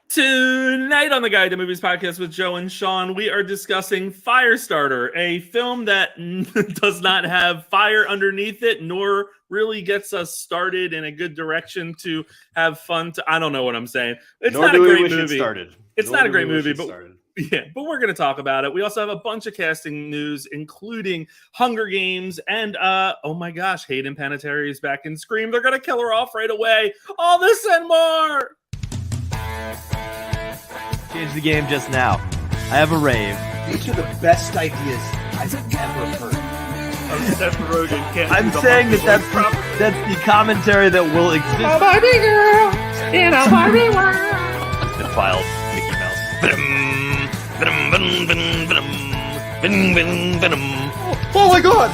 Tonight on the Guide to Movies podcast with Joe and Sean, we are discussing Firestarter, a film that does not have fire underneath it, nor really gets us started in a good direction to have fun. I don't know what I'm saying. It's not a great movie. It's not a great movie, but we're going to talk about it. We also have a bunch of casting news, including Hunger Games, and oh my gosh, Hayden Panettiere is back in Scream. They're going to kill her off right away. All this and more. Change the game just now. I have a rave. These are the best ideas I've ever heard. I'm saying that's the commentary that will exist. A Barbie girl in a Barbie world. The filed Mickey Mouse. Oh my god!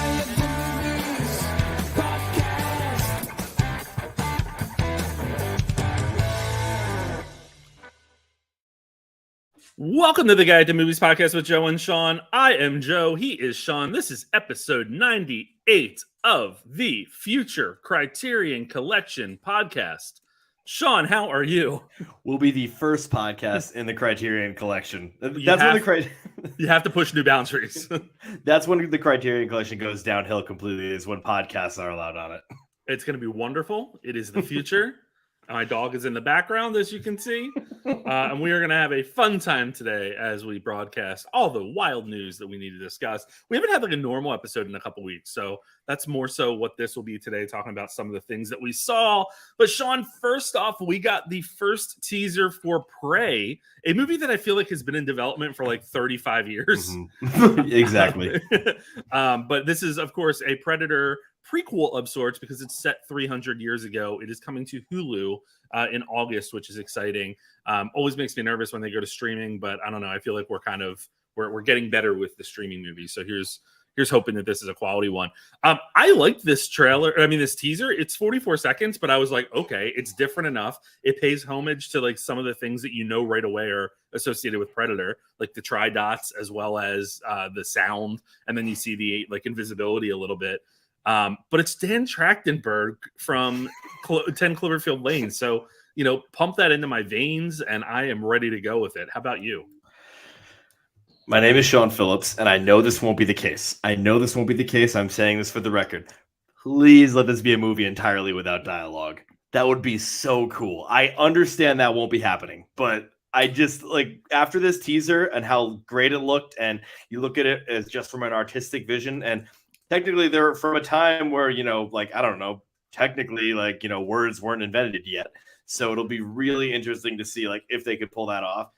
Welcome to the Guide to Movies podcast with Joe and Sean. I am Joe. He is Sean. This is episode 98 of the Future Criterion Collection podcast. Sean, how are you? We'll be the first podcast in the Criterion Collection. You have to push new boundaries. That's when the Criterion Collection goes downhill completely, is when podcasts are allowed on it. It's going to be wonderful. It is the future. My dog is in the background, as you can see. And we are going to have a fun time today as we broadcast all the wild news that we need to discuss. We haven't had like a normal episode in a couple weeks, so that's more so what this will be today, talking about some of the things that we saw. But Sean, first off, we got the first teaser for Prey, a movie that I feel like has been in development for like 35 years. Mm-hmm. Exactly. But this is, of course, a Predator prequel of sorts because it's set 300 years ago. It is coming to Hulu in August, which is exciting. Always makes me nervous when they go to streaming, but I don't know. I feel like we're getting better with the streaming movies. So here's hoping that this is a quality one. I liked this trailer. I mean, this teaser. It's 44 seconds, but I was like, okay, it's different enough. It pays homage to like some of the things that you know right away are associated with Predator, like the tri-dots as well as the sound, and then you see the like invisibility a little bit. But it's Dan Trachtenberg from 10 Cloverfield Lane. So, pump that into my veins and I am ready to go with it. How about you? My name is Sean Phillips, and I know this won't be the case. I'm saying this for the record. Please let this be a movie entirely without dialogue. That would be so cool. I understand that won't be happening, but I just after this teaser and how great it looked, and you look at it as just from an artistic vision, and technically they're from a time where, I don't know, technically words weren't invented yet. So it'll be really interesting to see if they could pull that off.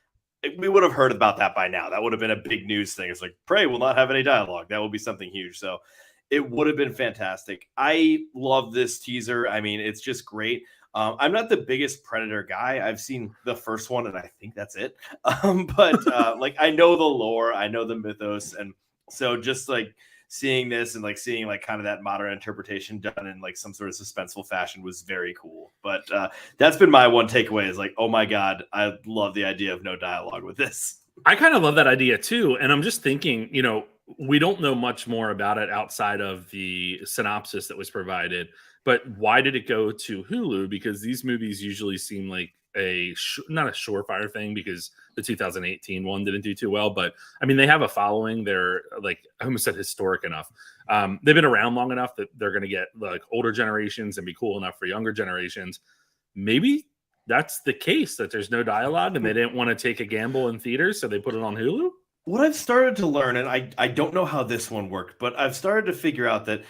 We would have heard about that by now. That would have been a big news thing. It's like, Prey will not have any dialogue. That will be something huge. So it would have been fantastic. I love this teaser. I mean, it's just great. I'm not the biggest Predator guy. I've seen the first one, and I think that's it. But I know the lore. I know the mythos. And so just seeing this and seeing kind of that modern interpretation done in some sort of suspenseful fashion was very cool. But that's been my one takeaway is oh my God, I love the idea of no dialogue with this. I kind of love that idea too. And I'm just thinking, we don't know much more about it outside of the synopsis that was provided, but why did it go to Hulu? Because these movies usually seem like not a surefire thing because the 2018 one didn't do too well, but I mean, they have a following. They're I almost said historic enough. They've been around long enough that they're going to get older generations and be cool enough for younger generations. Maybe that's the case, that there's no dialogue and they didn't want to take a gamble in theaters, so they put it on Hulu. What I've started to learn, and I don't know how this one worked, but I've started to figure out that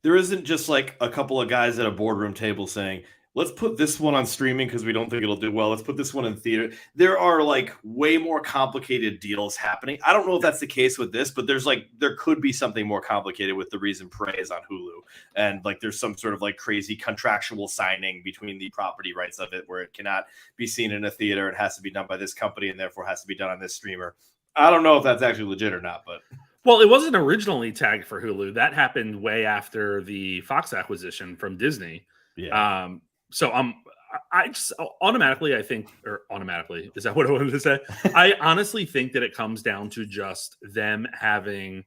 there isn't just a couple of guys at a boardroom table saying, let's put this one on streaming because we don't think it'll do well. Let's put this one in theater. There are way more complicated deals happening. I don't know if that's the case with this, but there could be something more complicated with the reason Prey is on Hulu. And there's some sort of crazy contractual signing between the property rights of it where it cannot be seen in a theater. It has to be done by this company and therefore has to be done on this streamer. I don't know if that's actually legit or not, but... Well, it wasn't originally tagged for Hulu. That happened way after the Fox acquisition from Disney. Yeah. So I just automatically, is that what I wanted to say? I honestly think that it comes down to just them having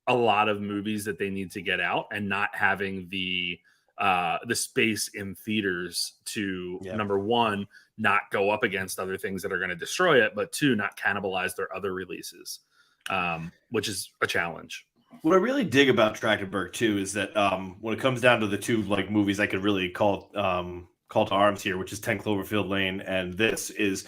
a lot of movies that they need to get out and not having the the space in theaters to number one, not go up against other things that are going to destroy it, but two, not cannibalize their other releases, which is a challenge. What I really dig about Trachtenberg too is that when it comes down to the two like movies I could really call to arms here, which is 10 Cloverfield Lane and this, is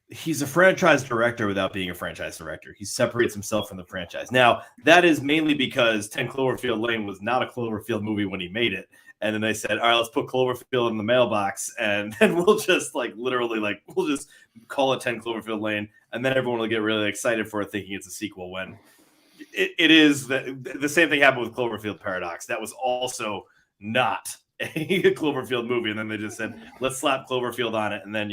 he's a franchise director without being a franchise director. He separates himself from the franchise. Now, that is mainly because 10 Cloverfield Lane was not a Cloverfield movie when he made it. And then they said, all right, let's put Cloverfield in the mailbox, and then we'll just we'll just call it 10 Cloverfield Lane, and then everyone will get really excited for it thinking it's a sequel when it is. The same thing happened with Cloverfield Paradox. That was also not a Cloverfield movie, and then they just said, let's slap Cloverfield on it, and then,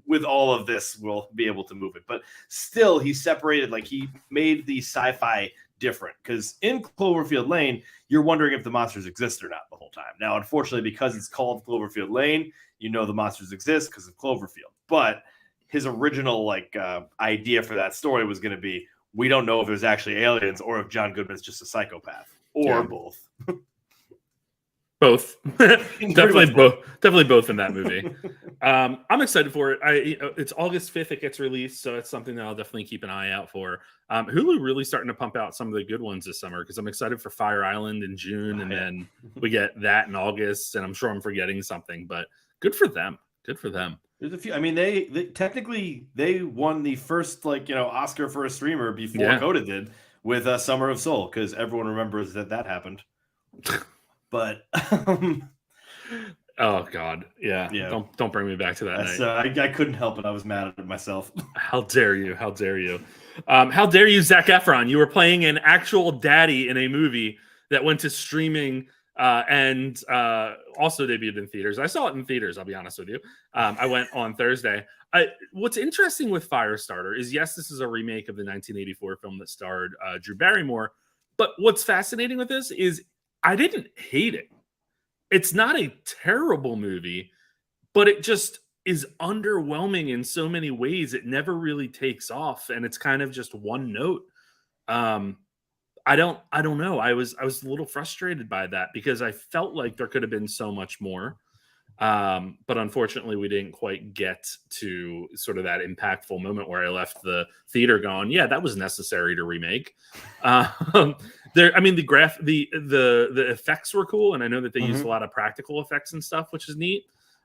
with all of this, we'll be able to move it. But still, he separated, like he made the sci-fi different, because in Cloverfield Lane, you're wondering if the monsters exist or not the whole time. Now, unfortunately, because it's called Cloverfield Lane, the monsters exist because of Cloverfield. But his original idea for that story was going to be, we don't know if there's actually aliens or if John Goodman's just a psychopath, or both. Both. Definitely both in that movie. I'm excited for it. It's August 5th it gets released, so it's something that I'll definitely keep an eye out for. Hulu really starting to pump out some of the good ones this summer, because I'm excited for Fire Island in June, and then we get that in August, and I'm sure I'm forgetting something, but good for them. Good for them. There's a few. I mean, they technically they won the first Oscar for a streamer before Coda did with Summer of Soul, because everyone remembers that happened. But oh god, yeah. Don't bring me back to that night. I couldn't help it. I was mad at myself. How dare you? How dare you? How dare you, Zac Efron? You were playing an actual daddy in a movie that went to streaming and also debuted in theaters. I saw it in theaters, I'll be honest with you. I went on Thursday. What's interesting with Firestarter is, yes, this is a remake of the 1984 film that starred Drew Barrymore. But what's fascinating with this is I didn't hate it. It's not a terrible movie, but it just is underwhelming in so many ways. It never really takes off, and it's kind of just one note. I don't know. I was a little frustrated by that, because I felt like there could have been so much more. But unfortunately, we didn't quite get to sort of that impactful moment where I left the theater going, yeah, that was necessary to remake. The effects were cool, and I know that they used a lot of practical effects and stuff, which is neat.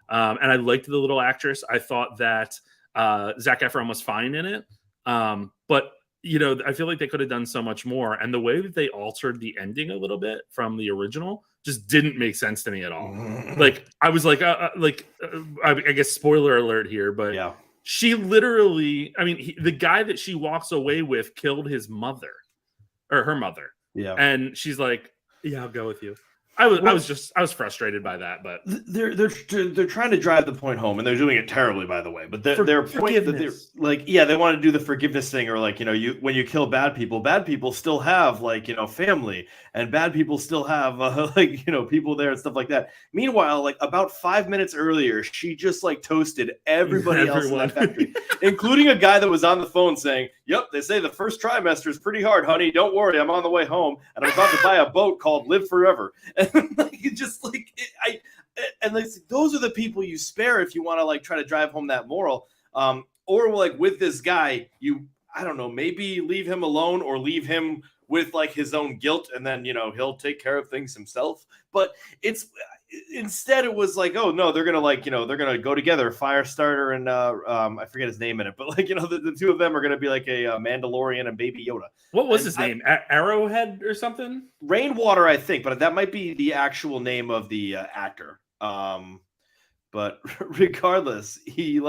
And I liked the little actress. I thought that Zac Efron was fine in it. But I feel like they could have done so much more. And the way that they altered the ending a little bit from the original just didn't make sense to me at all. Like, I was like, I guess spoiler alert here, but she literally, the guy that she walks away with killed his mother, or her mother. Yeah. And she's like, yeah, I'll go with you. I was frustrated by that, but they're trying to drive the point home, and they're doing it terribly, by the way. But their point that they're like, they want to do the forgiveness thing, or when you kill bad people still have family, and bad people still have people there and stuff like that. Meanwhile, about 5 minutes earlier, she just toasted everybody else in that factory, including a guy that was on the phone saying, "Yep, they say the first trimester is pretty hard, honey. Don't worry, I'm on the way home, and I'm about to buy a boat called Live Forever." Those are the people you spare if you want to try to drive home that moral. Or with this guy, I don't know, maybe leave him alone, or leave him with his own guilt, and then he'll take care of things himself. But instead it was oh no, they're gonna they're gonna go together, Firestarter and I forget his name in it, but the two of them are gonna be a Mandalorian and Baby Yoda. What was his name? Arrowhead or something? Rainwater, I think, but that might be the actual name of the actor. But regardless, he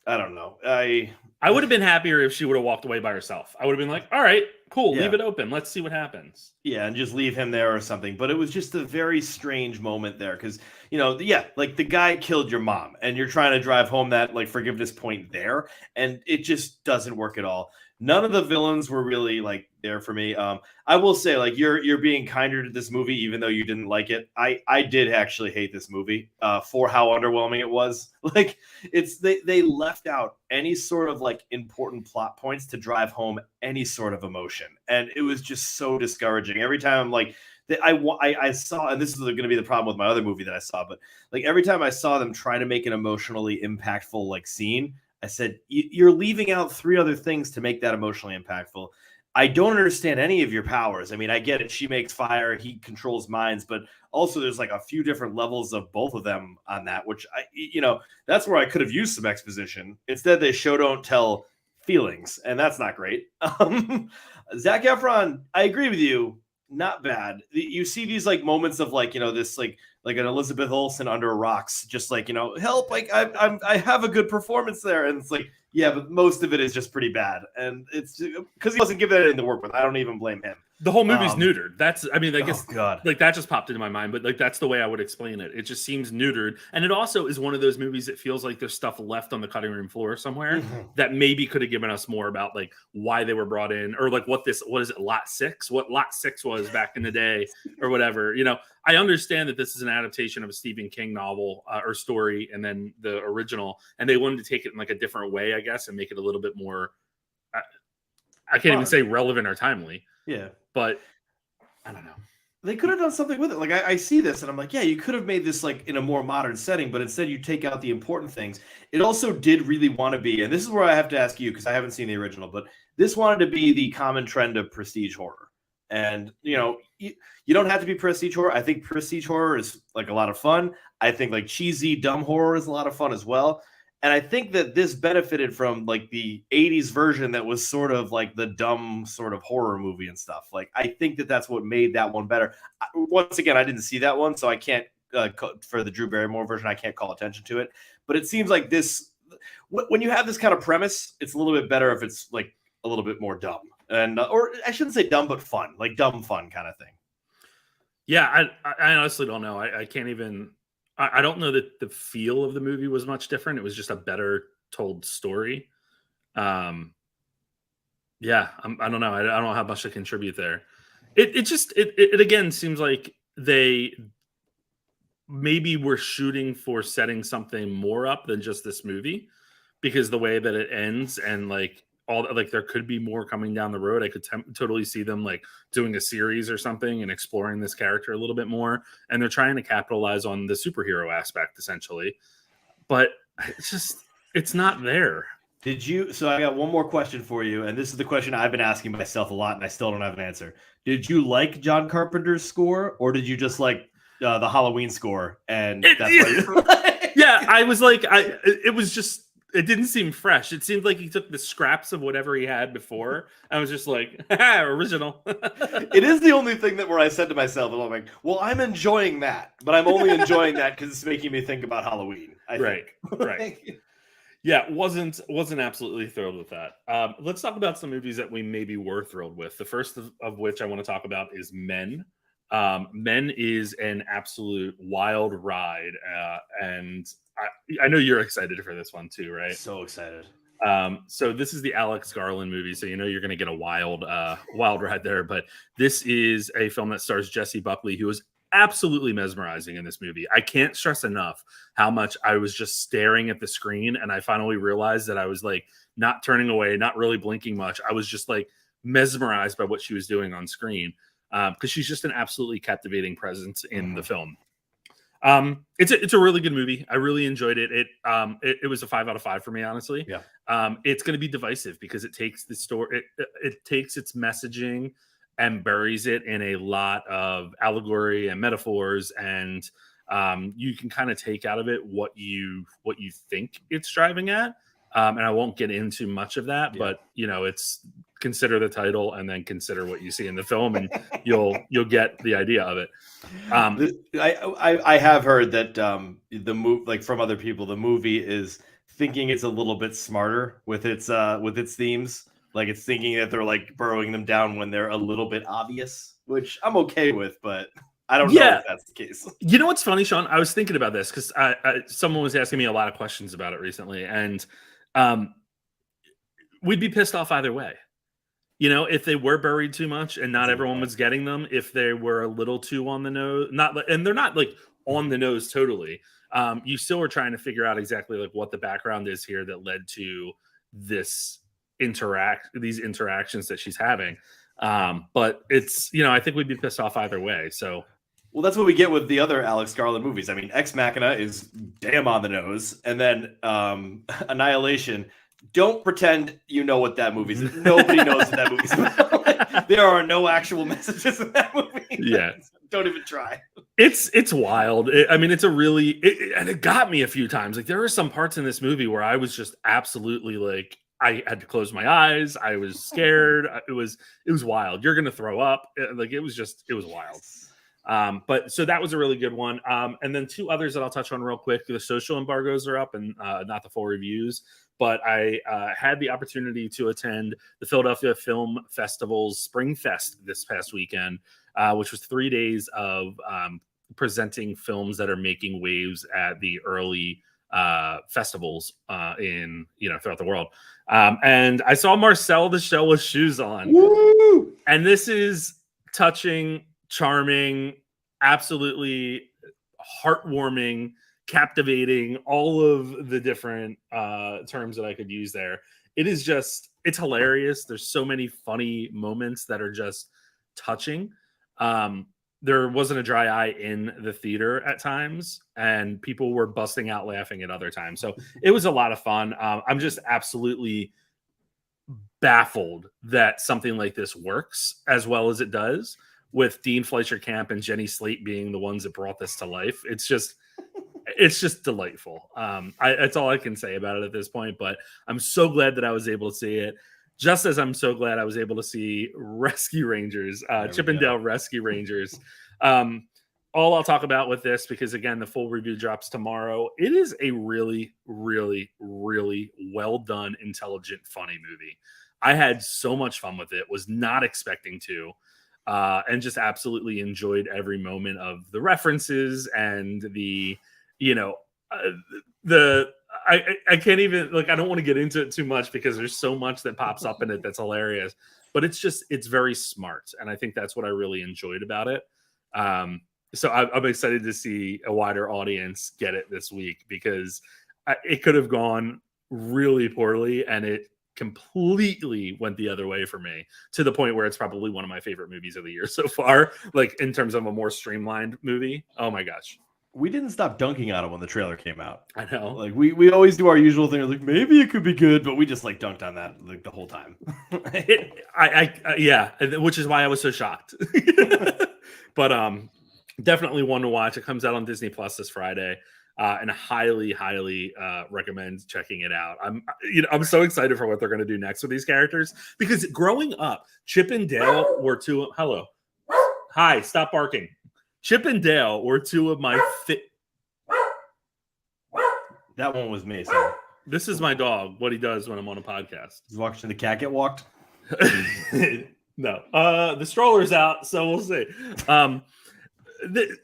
I don't know. I would have been happier if she would have walked away by herself. I would have been like, all right, cool, leave it open. Let's see what happens. Yeah, and just leave him there or something. But it was just a very strange moment there, because, the guy killed your mom, and you're trying to drive home that forgiveness point there, and it just doesn't work at all. None of the villains were really there for me. I will say you're being kinder to this movie, even though you didn't like it. I did actually hate this movie for how underwhelming it was. They left out any sort of important plot points to drive home any sort of emotion, and it was just so discouraging. Every time that I saw, and this is going to be the problem with my other movie that I saw, but like every time I saw them try to make an emotionally impactful like scene, I said, you're leaving out 3 other things to make that emotionally impactful. I don't understand any of your powers. I mean, I get it. She makes fire, he controls minds, but also there's like a few different levels of both of them on that, which that's where I could have used some exposition. Instead, they show don't tell feelings, and that's not great. Zac Efron, I agree with you. Not bad. You see these like moments of like, this like an Elizabeth Olsen under rocks, just like, help, like I have a good performance there. And it's like, yeah, but most of it is just pretty bad. And it's because he wasn't given anything to work with. I don't even blame him. The whole movie's neutered. I guess God. Like that just popped into my mind, but like that's the way I would explain it. It just seems neutered. And it also is one of those movies that feels like there's stuff left on the cutting room floor somewhere that maybe could have given us more about like why they were brought in, or like what is it, lot 6? What lot 6 was back in the day or whatever. I understand that this is an adaptation of a Stephen King novel or story, and then the original, and they wanted to take it in like a different way, I guess, and make it a little bit more, I can't even say relevant or timely. Yeah. But I don't know. They could have done something with it. Like I see this and I'm like, yeah, you could have made this like in a more modern setting, but instead you take out the important things. It also did really want to be, and this is where I have to ask you because I haven't seen the original, but this wanted to be the common trend of prestige horror. And you don't have to be prestige horror. I think prestige horror is like a lot of fun. I think like cheesy, dumb horror is a lot of fun as well. And I think that this benefited from like the 80s version that was sort of like the dumb sort of horror movie and stuff. Like, I think that that's what made that one better. Once again, I didn't see that one, so I can't, for the Drew Barrymore version, I can't call attention to it. But it seems like this, when you have this kind of premise, it's a little bit better if it's like a little bit more dumb. And, or I shouldn't say dumb, but fun, like dumb fun kind of thing. Yeah, I honestly don't know. I can't even... I don't know that the feel of the movie was much different. It was just a better told story. I don't know. I don't have much to contribute there. It again seems like they maybe were shooting for setting something more up than just this movie, because the way that it ends and like all like there could be more coming down the road. I could totally see them like doing a series or something and exploring this character a little bit more. And they're trying to capitalize on the superhero aspect essentially, but it's not there. So I got one more question for you. And this is the question I've been asking myself a lot and I still don't have an answer. Did you like John Carpenter's score, or did you just like the Halloween score? And that's why yeah, I was like, it didn't seem fresh. It seemed like he took the scraps of whatever he had before. I was just like, original. It is the only thing where I said to myself, I'm like, well, I'm enjoying that, but I'm only enjoying that because it's making me think about Halloween. Right. Yeah, wasn't absolutely thrilled with that. Let's talk about some movies that we maybe were thrilled with. The first of which I want to talk about is Men. Men is an absolute wild ride, and I know you're excited for this one too, right? So excited. So this is the Alex Garland movie, so you're going to get a wild ride there. But this is a film that stars Jessie Buckley, who is absolutely mesmerizing in this movie. I can't stress enough how much I was just staring at the screen, and I finally realized that I was like not turning away, not really blinking much. I was just like mesmerized by what she was doing on screen. Because she's just an absolutely captivating presence in the film. It's a really good movie. I really enjoyed it. It was a 5 out of 5 for me, honestly. Yeah. It's going to be divisive because it takes the story, it takes its messaging and buries it in a lot of allegory and metaphors, and you can kind of take out of it what you think it's driving at. And I won't get into much of that, but it's consider the title and then consider what you see in the film, and you'll get the idea of it. I have heard that the movie, like from other people, the movie is thinking it's a little bit smarter with its themes. Like it's thinking that they're like burrowing them down when they're a little bit obvious, which I'm okay with, but I don't know if that's the case. You know what's funny, Sean? I was thinking about this because someone was asking me a lot of questions about it recently, and we'd be pissed off either way. If they were buried too much and not everyone was getting them, if they were a little too on the nose, and they're not like on the nose totally. You still are trying to figure out exactly like what the background is here that led to these interactions that she's having. But it's, you know, I think we'd be pissed off either way. So, Well, that's what we get with the other Alex Garland movies. I mean, Ex Machina is damn on the nose, and then Annihilation. Don't pretend you know what that movie is. Nobody knows what that movie's about. Like, there are no actual messages in that movie. Yeah. Don't even try. It's wild. I mean, it's a really, and it got me a few times. Like, there are some parts in this movie where I was just absolutely like, I had to close my eyes. I was scared. It was wild. You're going to throw up. Like, it was wild. But so that was a really good one. And then two others that I'll touch on real quick. The social embargoes are up and not the full reviews, but I had the opportunity to attend the Philadelphia Film Festival's Spring Fest this past weekend, which was 3 days of presenting films that are making waves at the early festivals in, you know, throughout the world. And I saw Marcel the Shell with Shoes on. Woo! And this is touching, charming, absolutely heartwarming, captivating, all of the different terms that I could use there. It is just, it's hilarious. There's so many funny moments that are just touching. There wasn't a dry eye in the theater at times, and people were busting out laughing at other times. So it was a lot of fun. I'm just absolutely baffled that something like this works as well as it does, with Dean Fleischer Camp and Jenny Slate being the ones that brought this to life. It's just delightful. That's all I can say about it at this point, but I'm so glad that I was able to see it. Just as I'm so glad I was able to see Rescue Rangers, Chippendale Rescue Rangers. All I'll talk about with this, because again, the full review drops tomorrow. It is a really, really, really well done, intelligent, funny movie. I had so much fun with it, was not expecting to, and just absolutely enjoyed every moment of the references and the, you know, I can't even, like, I don't want to get into it too much because there's so much that pops up in it that's hilarious, but it's very smart. And I think that's what I really enjoyed about it. So I'm excited to see a wider audience get it this week, because it could have gone really poorly and it completely went the other way for me, to the point where it's probably one of my favorite movies of the year so far, like in terms of a more streamlined movie. Oh my gosh. We didn't stop dunking on it when the trailer came out. I know. Like we always do our usual thing, like maybe it could be good, but we just like dunked on that like the whole time. Yeah, which is why I was so shocked. But definitely one to watch. It comes out on Disney Plus this Friday, and highly recommend checking it out. I'm so excited for what they're going to do next with these characters, because growing up, Chip and Dale were two. Hello, hi, stop barking. Chip and Dale were two of my That one was me. So this is my dog, what he does when I'm on a podcast. he's watching the cat get walked. No, the stroller's out, so we'll see.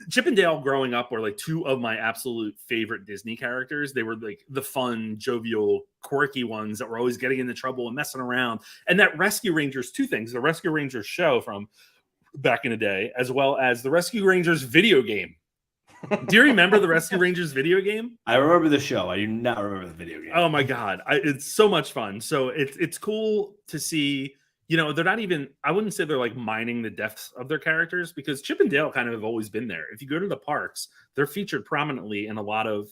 Chip and Dale growing up were like two of my absolute favorite Disney characters. They were like the fun, jovial, quirky ones that were always getting into trouble and messing around. And that Rescue Rangers, two things: the Rescue Rangers show from back in the day, as well as the Rescue Rangers video game. Do you remember the Rescue Rangers video game? I remember the show. I do not remember the video game. Oh my God. It's so much fun. So it's cool to see, you know, they're not even, I wouldn't say they're like mining the depths of their characters, because Chip and Dale kind of have always been there. If you go to the parks, they're featured prominently in a lot of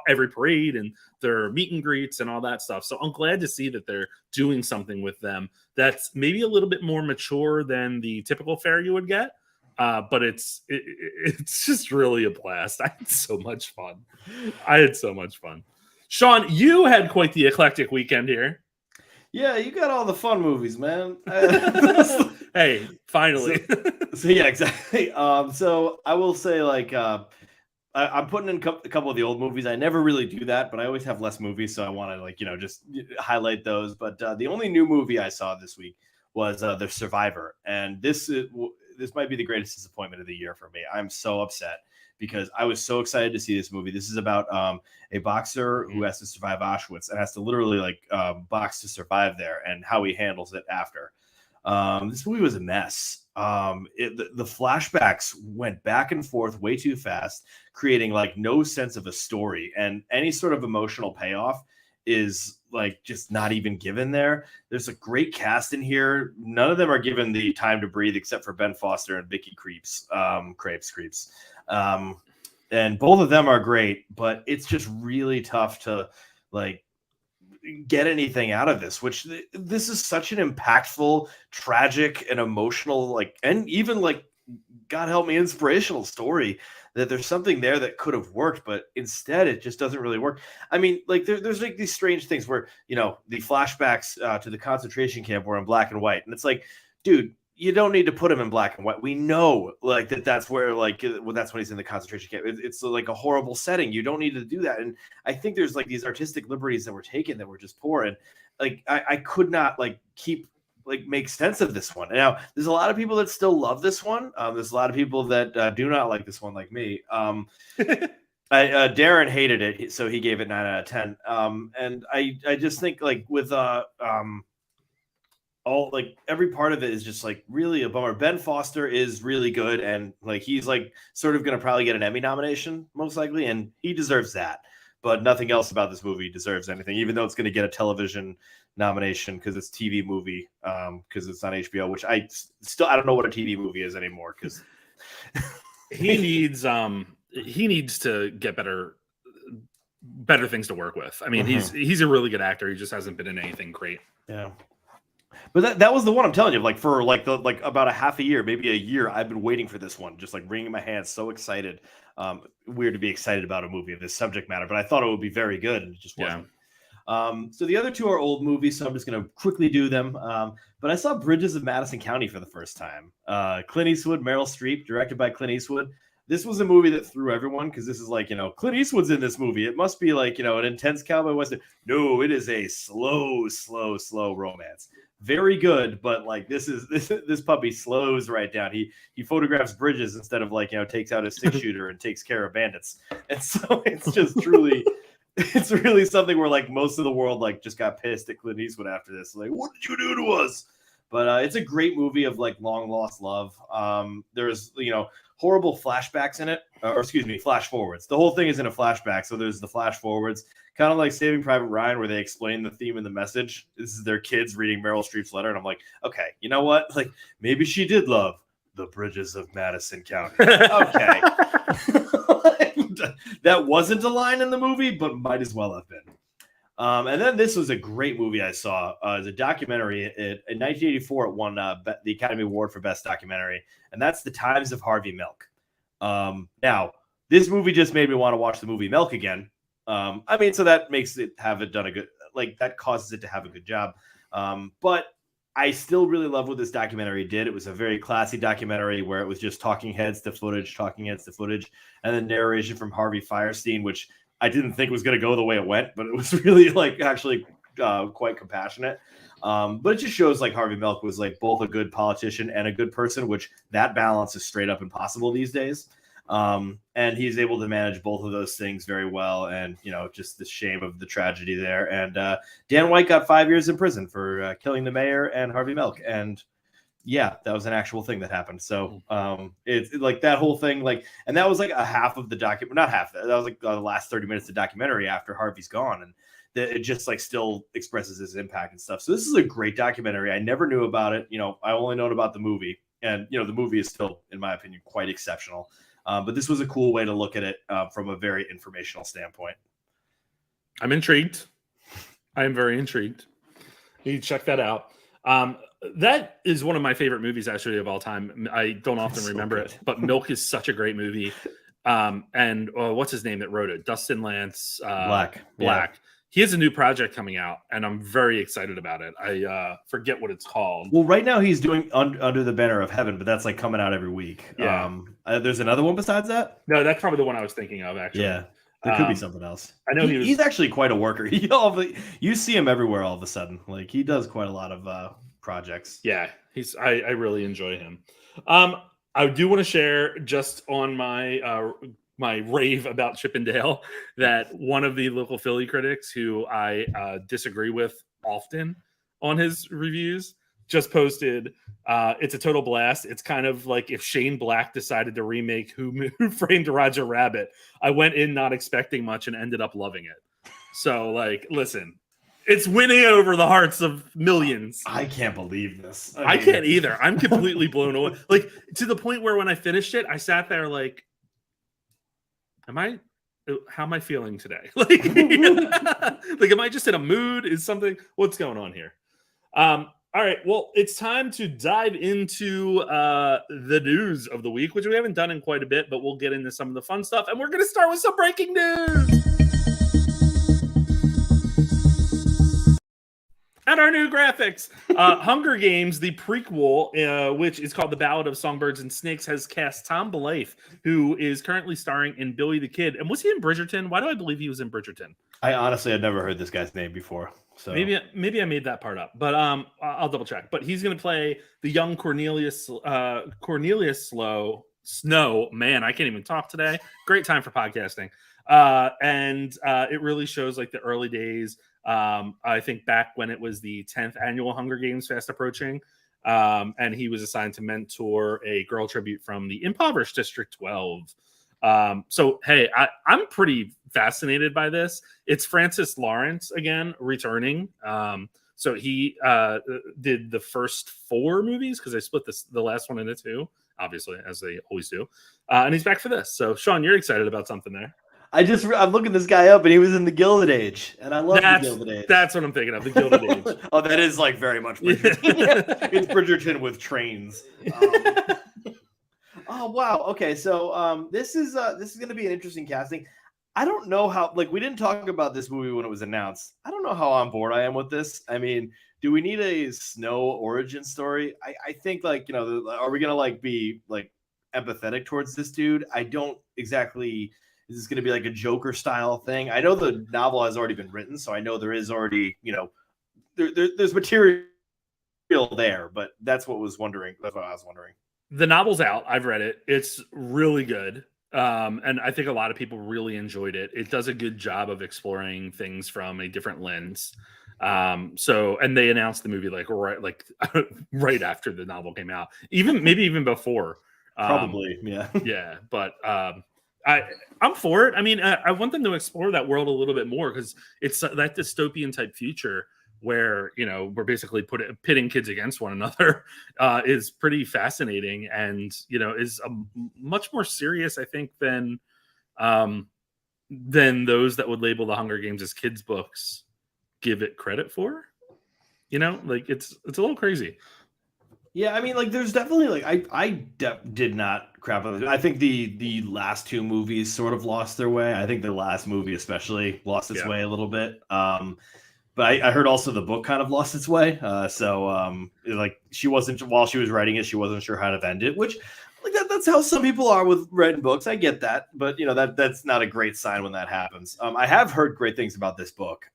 every parade and their meet and greets and all that stuff. So I'm glad to see that they're doing something with them that's maybe a little bit more mature than the typical fare you would get. But it's just really a blast. I had so much fun. Sean, you had quite the eclectic weekend here. Yeah, you got all the fun movies, man. Hey, finally. So yeah, exactly. So I will say, like, I'm putting in a couple of the old movies. I never really do that, but I always have less movies, so I want to, like, you know, just highlight those. But the only new movie I saw this week was The Survivor, and this might be the greatest disappointment of the year for me. I'm so upset, because I was so excited to see this movie. This is about a boxer who has to survive Auschwitz and has to literally box to survive there, and how he handles it after. This movie was a mess. The flashbacks went back and forth way too fast, creating like no sense of a story, and any sort of emotional payoff is like just not even given there. There's a great cast in here. None of them are given the time to breathe except for Ben Foster and Vicky Creeps. And both of them are great, but it's just really tough to like get anything out of this, which this is such an impactful, tragic, and emotional, like, and even like, God help me, inspirational story, that there's something there that could have worked, but instead it just doesn't really work. I mean, like there's like these strange things where, you know, the flashbacks to the concentration camp were in black and white. And it's like, dude, you don't need to put him in black and white. We know like that's where like that's when he's in the concentration camp. It's like a horrible setting. You don't need to do that. And I think there's like these artistic liberties that were taken that were just poor. And like I could not like make sense of this one. Now there's a lot of people that still love this one. There's a lot of people that do not like this one, like me. Darren hated it, so he gave it 9 out of 10. And I just think like with all like every part of it is just like really a bummer. Ben Foster is really good, and like he's like sort of going to probably get an Emmy nomination most likely, and he deserves that. But nothing else about this movie deserves anything, even though it's going to get a television nomination because it's TV movie, because it's on HBO, which I don't know what a TV movie is anymore, because he needs to get better things to work with. I mean, he's a really good actor. He just hasn't been in anything great. Yeah. But that was the one I'm telling you, like for like about a half a year, maybe a year, I've been waiting for this one, just like wringing my hands, so excited. Weird to be excited about a movie of this subject matter, but I thought it would be very good, and it just wasn't. So the other two are old movies, so I'm just going to quickly do them. But I saw Bridges of Madison County for the first time. Clint Eastwood, Meryl Streep, directed by Clint Eastwood. This was a movie that threw everyone, because this is like, you know, Clint Eastwood's in this movie. It must be like, you know, an intense cowboy western. No, it is a slow romance. Very good, but like this puppy slows right down. He photographs bridges instead of like, you know, takes out a 6-shooter and takes care of bandits. And so it's just truly, it's really something where like most of the world like just got pissed at Clint Eastwood after this. Like, what did you do to us? But it's a great movie of like long lost love. There's, you know, horrible flashbacks in it, flash forwards. The whole thing is in a flashback, so there's the flash forwards, kind of like Saving Private Ryan, where they explain the theme and the message. This is their kids reading Meryl Streep's letter, and I'm like, okay, you know what? Like maybe she did love the bridges of Madison County. Okay, that wasn't a line in the movie, but might as well have been. And then this was a great movie I saw. It's a documentary. In 1984, it won the Academy Award for Best Documentary, and that's The Times of Harvey Milk. Now, this movie just made me want to watch the movie Milk again. I mean, so that makes it that causes it to have a good job. But I still really love what this documentary did. It was a very classy documentary where it was just talking heads to footage, and then narration from Harvey Fierstein, which I didn't think was going to go the way it went, but it was really like actually quite compassionate. But it just shows like Harvey Milk was like both a good politician and a good person, which that balance is straight up impossible these days. And he's able to manage both of those things very well. And, you know, just the shame of the tragedy there. And Dan White got 5 years in prison for killing the mayor and Harvey Milk. And yeah, that was an actual thing that happened. So it's like that whole thing, like, and that was like a half of the document, not half, that was like the last 30 minutes of the documentary after Harvey's gone. And it just like still expresses his impact and stuff. So this is a great documentary. I never knew about it. You know, I only known about the movie, and, you know, the movie is still, in my opinion, quite exceptional. But this was a cool way to look at it from a very informational standpoint. I'm intrigued. I am very intrigued. You need to check that out. That is one of my favorite movies, actually, of all time. I don't often remember it, but Milk is such a great movie. And what's his name that wrote it? Dustin Lance Black. Yeah. He has a new project coming out, and I'm very excited about it. I forget what it's called. Well, right now he's doing Under the Banner of Heaven, but that's like coming out every week. Yeah. There's another one besides that? No, that's probably the one I was thinking of, actually. Yeah. There could be something else. I know he's actually quite a worker. You see him everywhere all of a sudden. Like he does quite a lot of projects. Yeah, I really enjoy him. I do want to share just on my rave about Chippendale that one of the local Philly critics who I disagree with often on his reviews just posted, it's a total blast. It's kind of like if Shane Black decided to remake Who Framed Roger Rabbit. I went in not expecting much and ended up loving it. So, like, listen, it's winning over the hearts of millions. I can't believe this. I can't either. I'm completely blown away. Like, to the point where when I finished it, I sat there like, how am I feeling today? Like, like, am I just in a mood? Is something, what's going on here? All right. Well, it's time to dive into the news of the week, which we haven't done in quite a bit, but we'll get into some of the fun stuff. And we're going to start with some breaking news. And our new graphics. Hunger Games, the prequel, which is called The Ballad of Songbirds and Snakes, has cast Tom Blythe, who is currently starring in Billy the Kid. And was he in Bridgerton? Why do I believe he was in Bridgerton? I honestly had never heard this guy's name before. So maybe I made that part up, but I'll double check. But he's going to play the young Cornelius Snow. Man, I can't even talk today. Great time for podcasting. And it really shows like the early days. I think back when it was the 10th annual Hunger Games fast approaching, and he was assigned to mentor a girl tribute from the impoverished District 12. So, hey, I'm pretty fascinated by this. It's Francis Lawrence again, returning. So he did the first 4 movies because they split the last one into 2, obviously, as they always do. And he's back for this. So, Sean, you're excited about something there. I'm looking this guy up, and he was in the Gilded Age, and I love the Gilded Age. That's what I'm thinking of, the Gilded Age. Oh, that is like very much Bridgerton. It's Bridgerton with trains. Oh wow. Okay, so this is going to be an interesting casting. I don't know how. Like, we didn't talk about this movie when it was announced. I don't know how on board I am with this. I mean, do we need a Snow origin story? I think, like, you know, are we gonna like be like empathetic towards this dude? I don't exactly. Is this going to be like a Joker style thing? I know the novel has already been written, so I know there is already, you know, there's material there, but that's what I was wondering. The novel's out. I've read it. It's really good. And I think a lot of people really enjoyed it. It does a good job of exploring things from a different lens. And they announced the movie right after the novel came out, maybe even before. Probably, yeah. Yeah, but I'm for it. I mean, I want them to explore that world a little bit more because it's that dystopian type future where, you know, we're basically pitting kids against one another is pretty fascinating, and, you know, is much more serious, I think, than those that would label the Hunger Games as kids' books give it credit for. You know, like it's a little crazy. Yeah, I mean, like, there's definitely like I did not crap on it. I think the last 2 movies sort of lost their way. I think the last movie especially lost its way a little bit. But I heard also the book kind of lost its way. Like, she wasn't, while she was writing it, she wasn't sure how to end it, which, like, that's how some people are with writing books. I get that, but, you know, that's not a great sign when that happens. I have heard great things about this book.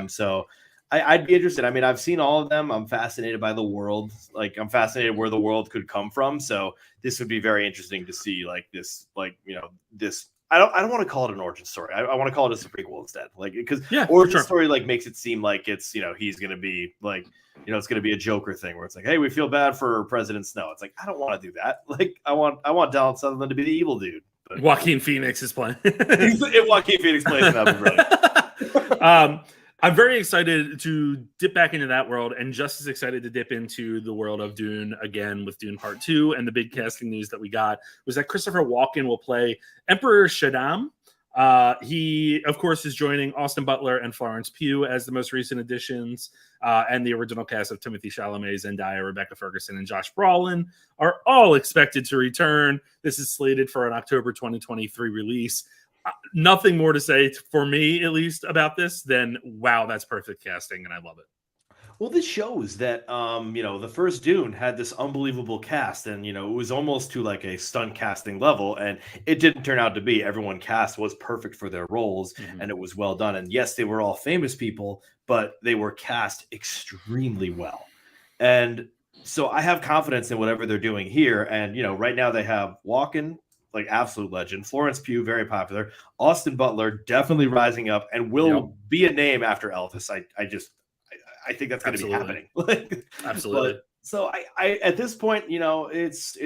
So I'd be interested. I mean, I've seen all of them. I'm fascinated by the world. Like, I'm fascinated where the world could come from. So this would be very interesting to see, like, this, like, you know, this. I don't want to call it an origin story. I want to call it a prequel instead. Like, because origin story like makes it seem like it's, you know, he's gonna be like, you know, it's gonna be a Joker thing where it's like, hey, we feel bad for President Snow. It's like, I don't want to do that. Like, I want Donald Sutherland to be the evil dude. But Joaquin Phoenix is playing. If Joaquin Phoenix plays, that'd be brilliant. I'm very excited to dip back into that world, and just as excited to dip into the world of Dune again with Dune Part 2. And the big casting news that we got was that Christopher Walken will play Emperor Shaddam. He, of course, is joining Austin Butler and Florence Pugh as the most recent additions. And the original cast of Timothée Chalamet, Zendaya, Rebecca Ferguson, and Josh Brolin are all expected to return. This is slated for an October 2023 release. Nothing more to say, for me at least, about this than, wow, that's perfect casting, and I love it. Well, this shows that, you know, the first Dune had this unbelievable cast, and, you know, it was almost to like a stunt casting level, and it didn't turn out to be. Everyone cast was perfect for their roles, and it was well done. And yes, they were all famous people, but they were cast extremely well. And so I have confidence in whatever they're doing here. And, you know, right now they have Walken, like, absolute legend. Florence Pugh, very popular. Austin Butler, definitely rising up and will be a name after Elvis. I think that's going to be happening. Absolutely. So I at this point, it's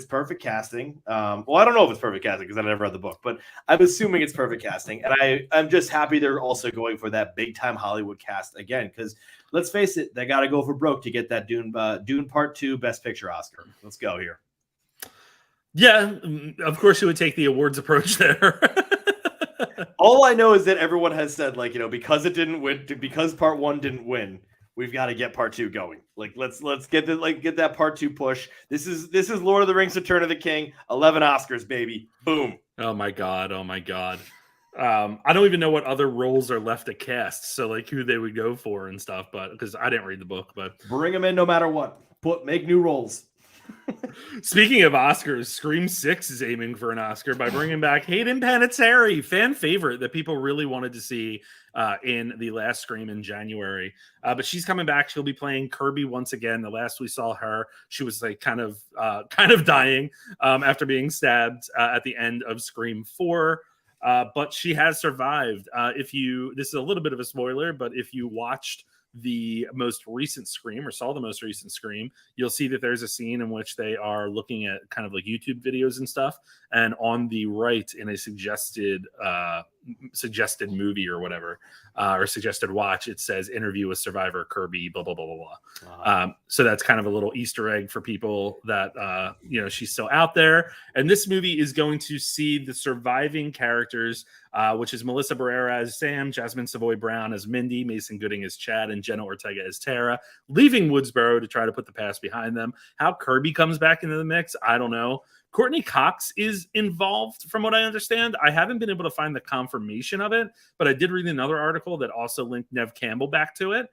perfect casting. Well, I don't know if it's perfect casting because I never read the book, but I'm assuming it's perfect casting, and I'm just happy they're also going for that big time Hollywood cast again. Because let's face it, they got to go for broke to get that Dune Part Two Best Picture Oscar. Let's go here. Yeah, of course you would take the awards approach there. All I know is that everyone has said, because it didn't win, because Part One didn't win, we've got to get Part Two going. Let's get that Part Two push. This is Lord of the Rings: Return of the King. 11 Oscars, baby. Boom. Oh my god. I don't even know what other roles are left to cast. So who they would go for and stuff, but because I didn't read the book, but bring them in no matter what. Make new roles. Speaking of Oscars, Scream 6 is aiming for an Oscar by bringing back Hayden Panettiere, fan favorite that people really wanted to see in the last Scream in January. But she's coming back. She'll be playing Kirby once again. The last we saw her, she was kind of dying after being stabbed at the end of Scream 4. But she has survived. This is a little bit of a spoiler, but if you watched the most recent Scream or saw the most recent Scream, you'll see that there's a scene in which they are looking at kind of YouTube videos and stuff. And on the right in a suggested movie or whatever, or suggested watch, it says interview with survivor Kirby, blah, blah, blah, blah, blah. Wow. So that's kind of a little Easter egg for people that, she's still out there. And this movie is going to see the surviving characters, which is Melissa Barrera as Sam, Jasmine Savoy Brown as Mindy, Mason Gooding as Chad, and Jenna Ortega as Tara, leaving Woodsboro to try to put the past behind them. How Kirby comes back into the mix, I don't know. Courtney Cox is involved, from what I understand. I haven't been able to find the confirmation of it, but I did read another article that also linked Nev Campbell back to it.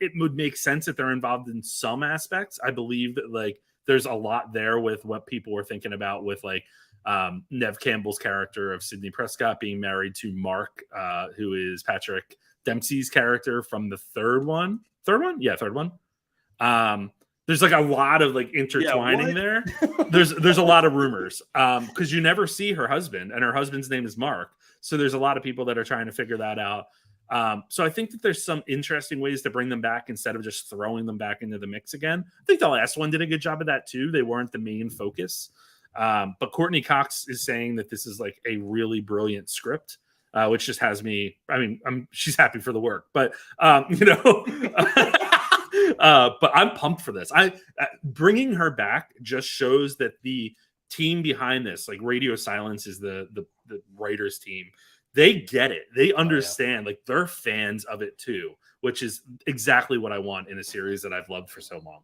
It would make sense that they're involved in some aspects. I believe that there's a lot there with what people were thinking about with Nev Campbell's character of Sidney Prescott being married to Mark, who is Patrick Dempsey's character from the third one. Third one. There's a lot of intertwining there. There's a lot of rumors because you never see her husband, and her husband's name is Mark. So there's a lot of people that are trying to figure that out. So I think that there's some interesting ways to bring them back instead of just throwing them back into the mix again. I think the last one did a good job of that too. They weren't the main focus. But Courtney Cox is saying that this is a really brilliant script, which just has me. I mean, she's happy for the work, but but I'm pumped for this. Bringing her back just shows that the team behind this, Radio Silence is the writers team. They get it. They understand. Oh, yeah. They're fans of it too, which is exactly what I want in a series that I've loved for so long.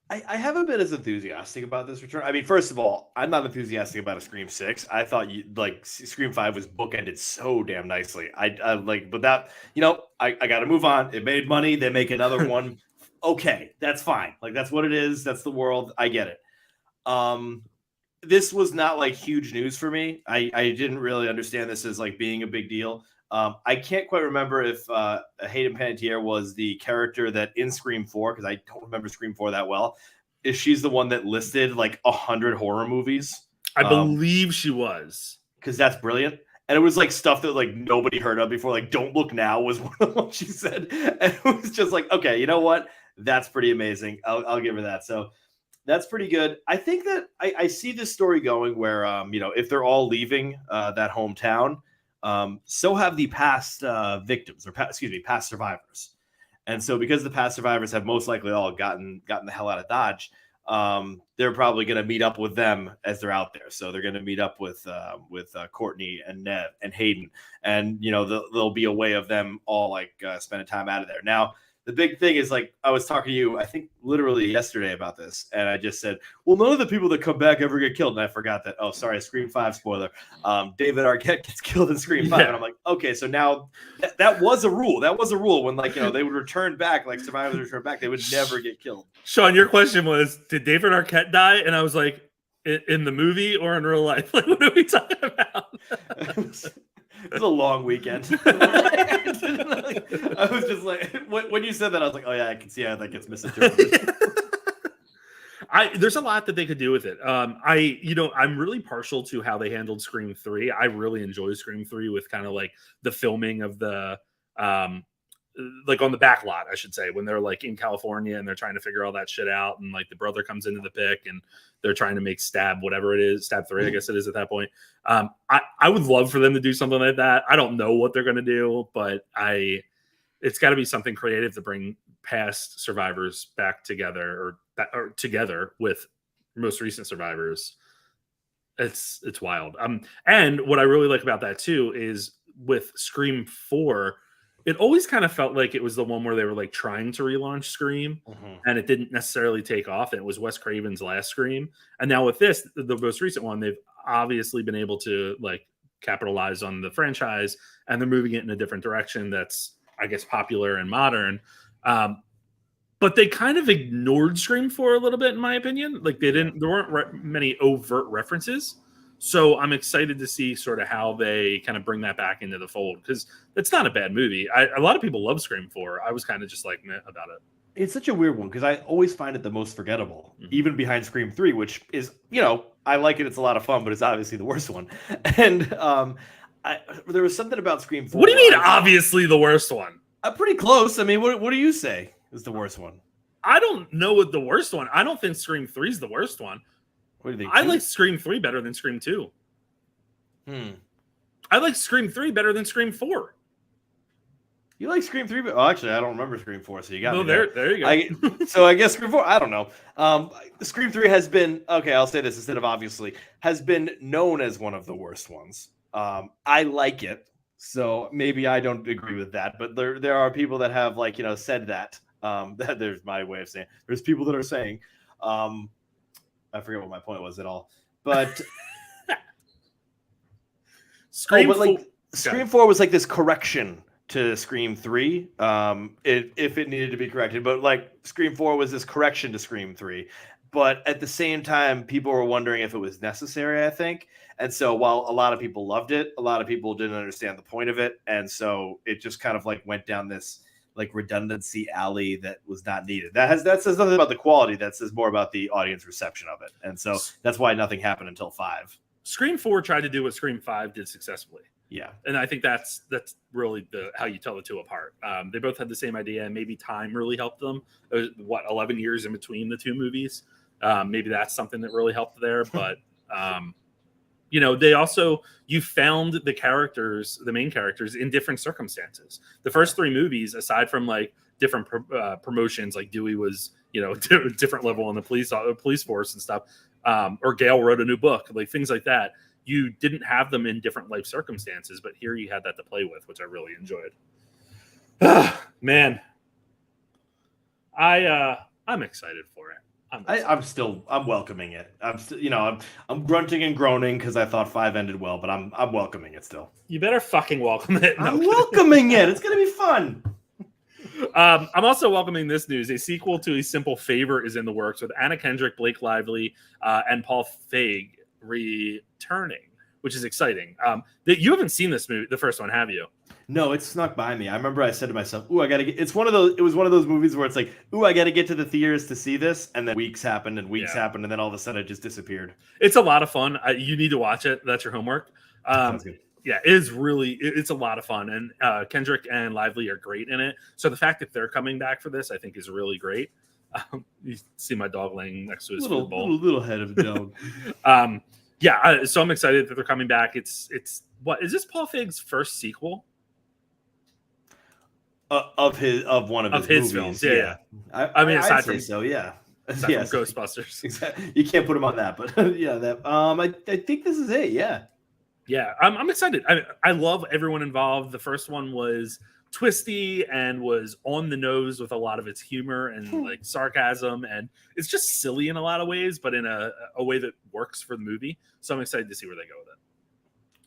I haven't been as enthusiastic about this return. I mean, first of all, I'm not enthusiastic about a Scream 6. I thought Scream 5 was bookended so damn nicely. But that, I got to move on. It made money. They make another one. Okay, that's fine. That's what it is. That's the world. I get it. This was not huge news for me. I didn't really understand this as being a big deal. I can't quite remember if Hayden Panettiere was the character that in Scream 4, because I don't remember Scream 4 that well. Is she's the one that listed 100 horror movies? I believe she was. Because that's brilliant. And it was stuff that nobody heard of before. Don't Look Now was one of the ones she said. And it was just okay, you know what? That's pretty amazing. I'll give her that. So that's pretty good. I think that I see this story going where, if they're all leaving that hometown, so have the past victims, or past survivors. And so because the past survivors have most likely all gotten the hell out of Dodge, they're probably going to meet up with them as they're out there. So they're going to meet up with Courtney and Nev and Hayden. And, there'll be a way of them all spending time out of there. Now, the big thing is I was talking to you, I think literally yesterday about this. And I just said, well, none of the people that come back ever get killed. And I forgot that. Oh, sorry. Scream 5 spoiler. David Arquette gets killed in Scream 5. And I'm okay, so now that was a rule. That was a rule when they would return back, survivors return back. They would never get killed. Sean, your question was, did David Arquette die? And I was in the movie or in real life? What are we talking about? It was a long weekend. I was just when you said that, I was oh yeah, I can see how that gets misinterpreted. There's a lot that they could do with it. I'm really partial to how they handled Scream 3. I really enjoy Scream 3 with kind of the filming of the like on the back lot, I should say, when they're like in California and they're trying to figure all that shit out, and like the brother comes into the pic and they're trying to make Stab, whatever it is, Stab 3, I guess it is at that point. I would love for them to do something like that. I don't know what they're going to do, but it's got to be something creative to bring past survivors back together or together with most recent survivors. It's wild. And what I really like about that too is with Scream 4, it always kind of felt like it was the one where they were like trying to relaunch Scream and it didn't necessarily take off. And it was Wes Craven's last Scream. And now with this, the most recent one, they've obviously been able to like capitalize on the franchise, and they're moving it in a different direction that's, I guess, popular and modern. But they kind of ignored Scream 4 a little bit, in my opinion. Like there weren't many overt references. So I'm excited to see sort of how they kind of bring that back into the fold, because it's not a bad movie. A lot of people love Scream 4. I was kind of just like meh about it. It's such a weird one because I always find it the most forgettable, even behind Scream 3, which is, I like it. It's a lot of fun, but it's obviously the worst one. And there was something about Scream 4. What do you mean, obviously the worst one? Pretty close. I mean, what do you say is the worst one? I don't know what the worst one. I don't think Scream 3 is the worst one. What do you think? I like Scream 3 better than Scream 2. I like Scream 3 better than Scream 4. You like Scream 3? But actually, I don't remember Scream 4, so you got me there you go. So I guess Scream 4, I don't know. Scream 3 has been, okay, I'll say this instead of obviously, has been known as one of the worst ones. I like it, so maybe I don't agree with that, but there are people that have, like, said that. There's my way of saying it. There's people that are saying, I forget what my point was at all, but Scream 4 was like this correction to Scream 3, if it needed to be corrected, but like Scream 4 was this correction to Scream 3. But at the same time, people were wondering if it was necessary, I think. And so while a lot of people loved it, a lot of people didn't understand the point of it. And so it just kind of like went down this like redundancy alley that was not needed. That says nothing about the quality. That says more about the audience reception of it. And so that's why nothing happened until 5. Scream 4 tried to do what Scream 5 did successfully. Yeah. And I think that's really how you tell the two apart. They both had the same idea, and maybe time really helped them. 11 years in between the two movies. Maybe that's something that really helped there. But, they also, you found the main characters in different circumstances. The first 3 movies, aside from like different promotions, like Dewey was, different level on the police force and stuff, or Gail wrote a new book, like things like that. You didn't have them in different life circumstances, but here you had that to play with, which I really enjoyed. Man, I'm excited for it. I'm welcoming it. I'm grunting and groaning because I thought 5 ended well, but I'm welcoming it still. You better fucking welcome it. I'm welcoming it. It's gonna be fun. I'm also welcoming this news. A sequel to A Simple Favor is in the works with Anna Kendrick, Blake Lively, and Paul Feig returning, which is exciting. You haven't seen this movie, the first one, have you? No, it snuck by me. I remember I said to myself, "Ooh, I gotta get." It was one of those movies where it's like, "Ooh, I gotta get to the theaters to see this," and then weeks happened, and then all of a sudden it just disappeared. It's a lot of fun. You need to watch it. That's your homework. Sounds good. Yeah, it is really. It's a lot of fun, and Kendrick and Lively are great in it. So the fact that they're coming back for this, I think, is really great. You see my dog laying next to his food bowl. Little head of a dog. So I'm excited that they're coming back. It's what is this Paul Feig's first sequel? Of one of his movies. Films, yeah. I mean, aside I'd say from so, yeah. Aside from Ghostbusters, exactly. You can't put him on that, but yeah, that. I think this is it. Yeah, yeah. I'm excited. I love everyone involved. The first one was twisty and was on the nose with a lot of its humor and like sarcasm, and it's just silly in a lot of ways, but in a way that works for the movie. So I'm excited to see where they go with it.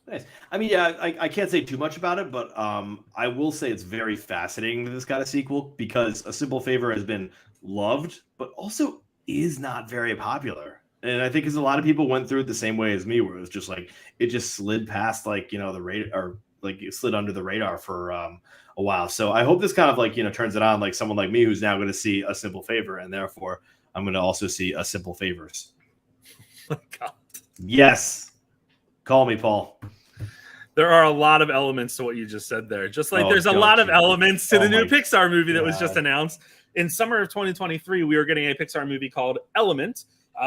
Nice. I mean, yeah, I can't say too much about it, but I will say it's very fascinating that this got a sequel because A Simple Favor has been loved, but also is not very popular. And I think because a lot of people went through it the same way as me, where it was just like it just slid past like the radar, or like it slid under the radar for a while. So I hope this kind of like turns it on, like someone like me who's now going to see A Simple Favor, and therefore I'm going to also see A Simple Favors. Oh, God. Yes, call me, Paul. There are a lot of elements to what you just said there. Just like Oh, there's a don't lot of you- elements to oh the new my Pixar movie that was just God. announced. In summer of 2023, we are getting a Pixar movie called Element.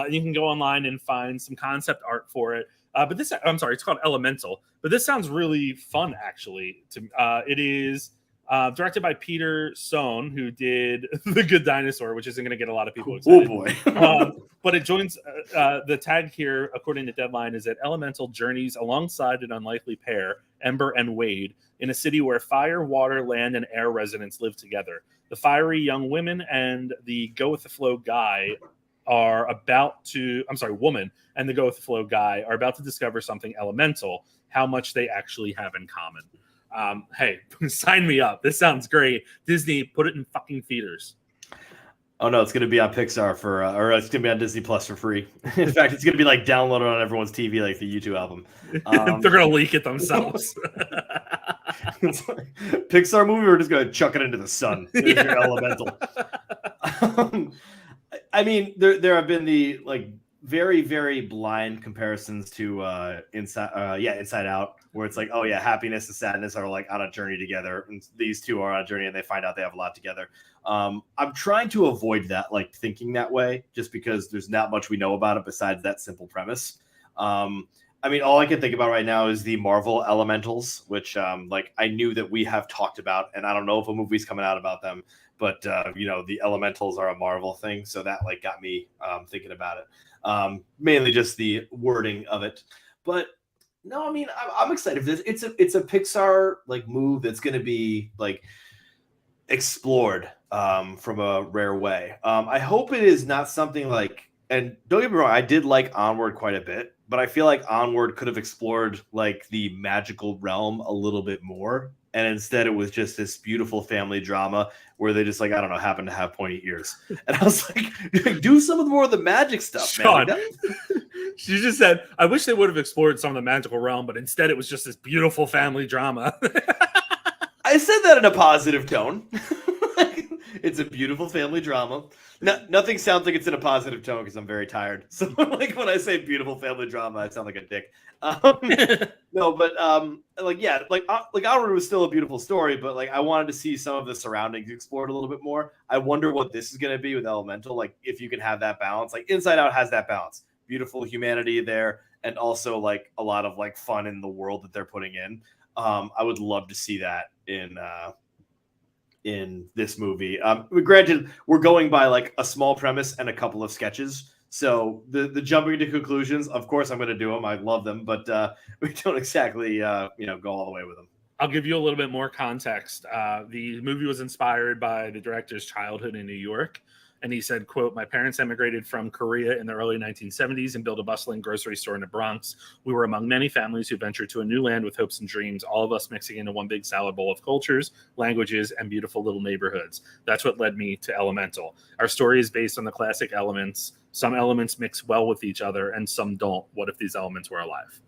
You can go online and find some concept art for it. But this, I'm sorry, it's called Elemental. But this sounds really fun, actually. It is directed by Peter Sohn, who did The Good Dinosaur, which isn't going to get a lot of people excited. Oh boy. But it joins the tag here, according to Deadline, is that Elemental journeys alongside an unlikely pair, Ember and Wade, in a city where fire, water, land, and air residents live together. The fiery young women and the go with the flow guy are about to, woman and the go with the flow guy are about to discover something elemental, how much they actually have in common. Hey, sign me up. This sounds great. Disney, put it in fucking theaters. Oh no, it's going to be on Pixar or it's going to be on Disney Plus for free. In fact, it's going to be like downloaded on everyone's TV, like the YouTube album. They're going to leak it themselves. Pixar movie, we're just going to chuck it into the sun. There's your Elemental. I mean, there have been the like very, very blind comparisons to Inside Out, where it's like, oh yeah, happiness and sadness are like on a journey together, and these two are on a journey and they find out they have a lot together. I'm trying to avoid that, like thinking that way, just because there's not much we know about it besides that simple premise. I mean, all I can think about right now is the Marvel Elementals, which like I knew that we have talked about, and I don't know if a movie's coming out about them, but you know, the Elementals are a Marvel thing, so that like got me thinking about it. Mainly just the wording of it, but no, I mean, I'm excited for this. It's a Pixar like move that's going to be like explored from a rare way. I hope it is not something like, and don't get me wrong, I did like Onward quite a bit, but I feel like Onward could have explored like the magical realm a little bit more. And instead it was just this beautiful family drama where they just like, I don't know, happen to have pointy ears. And I was like, do some of the more of the magic stuff, Sean, man. she just said, I wish they would have explored some of the magical realm, but instead it was just this beautiful family drama. I said that in a positive tone. It's a beautiful family drama. Nothing sounds like it's in a positive tone because I'm very tired. So like when I say beautiful family drama, I sound like a dick. No, but like yeah, like Onward was still a beautiful story, but like I wanted to see some of the surroundings explored a little bit more. I wonder what this is going to be with Elemental. Like if you can have that balance, like Inside Out has that balance, beautiful humanity there, and also like a lot of like fun in the world that they're putting in. I would love to see that in this movie. Granted, we're going by like a small premise and a couple of sketches. So the jumping to conclusions, of course, I'm going to do them. I love them, but we don't exactly, go all the way with them. I'll give you a little bit more context. The movie was inspired by the director's childhood in New York. And he said, quote, "My parents emigrated from Korea in the early 1970s and built a bustling grocery store in the Bronx. We were among many families who ventured to a new land with hopes and dreams, all of us mixing into one big salad bowl of cultures, languages, and beautiful little neighborhoods. That's what led me to Elemental. Our story is based on the classic elements. Some elements mix well with each other and some don't. What if these elements were alive?"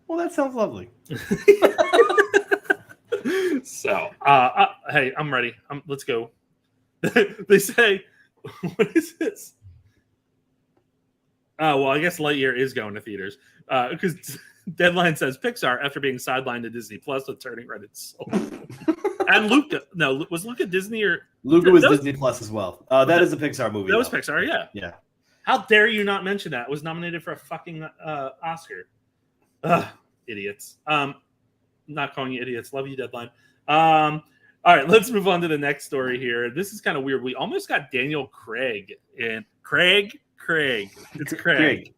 Well, that sounds lovely. So, hey, I'm ready. Let's go. They say, what is this? Oh, well, I guess Lightyear is going to theaters because Deadline says Pixar, after being sidelined to Disney Plus with turning red its soul. And Luca. No, was Luca Disney or Luca was Disney Plus as well. That is a Pixar movie. That was Pixar, yeah. Yeah. How dare you not mention that? It was nominated for a fucking Oscar. Idiots. Not calling you idiots. Love you, Deadline. All right, let's move on to the next story here. This is kind of weird. We almost got Daniel Craig in Craig. It's Craig.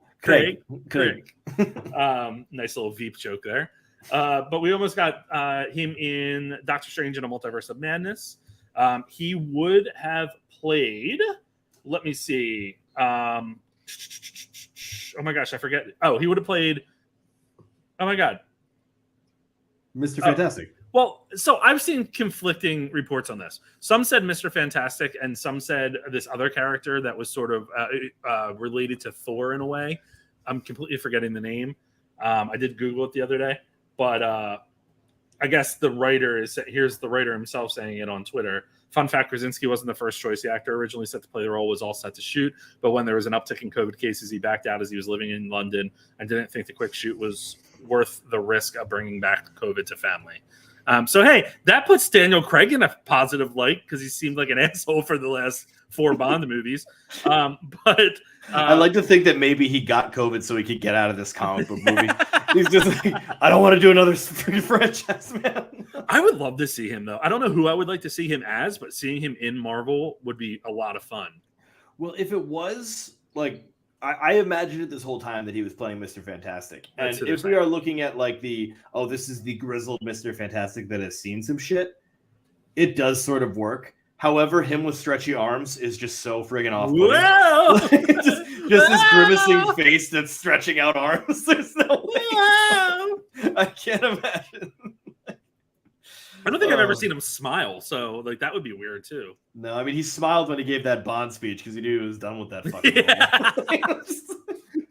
Nice little Veep joke there. But we almost got him in Doctor Strange in a Multiverse of Madness. He would have played. Let me see. Oh my gosh, I forget. Oh, he would have played. Oh my god, Mr. Fantastic. Well, so I've seen conflicting reports on this. Some said Mr. Fantastic, and some said this other character that was sort of related to Thor in a way. I'm completely forgetting the name. I did Google it the other day, but I guess the writer here's the writer himself saying it on Twitter. Fun fact, Krasinski wasn't the first choice. The actor originally set to play the role was all set to shoot, but when there was an uptick in COVID cases, he backed out as he was living in London and didn't think the quick shoot was worth the risk of bringing back COVID to family. So hey, that puts Daniel Craig in a positive light because he seemed like an asshole for the last 4 Bond movies. But I like to think that maybe he got COVID so he could get out of this comic book movie. He's just like, I don't want to do another freaking franchise, man. I would love to see him though. I don't know who I would like to see him as, but seeing him in Marvel would be a lot of fun. Well, if it was like, I imagined it this whole time that he was playing Mr. Fantastic. And if we are looking at like this is the grizzled Mr. Fantastic that has seen some shit, it does sort of work. However, him with stretchy arms is just so friggin' off-putting. just this grimacing face that's stretching out arms. There's no way. I can't imagine. I don't think I've ever seen him smile, so like that would be weird too. No, I mean he smiled when he gave that Bond speech because he knew he was done with that fucking role.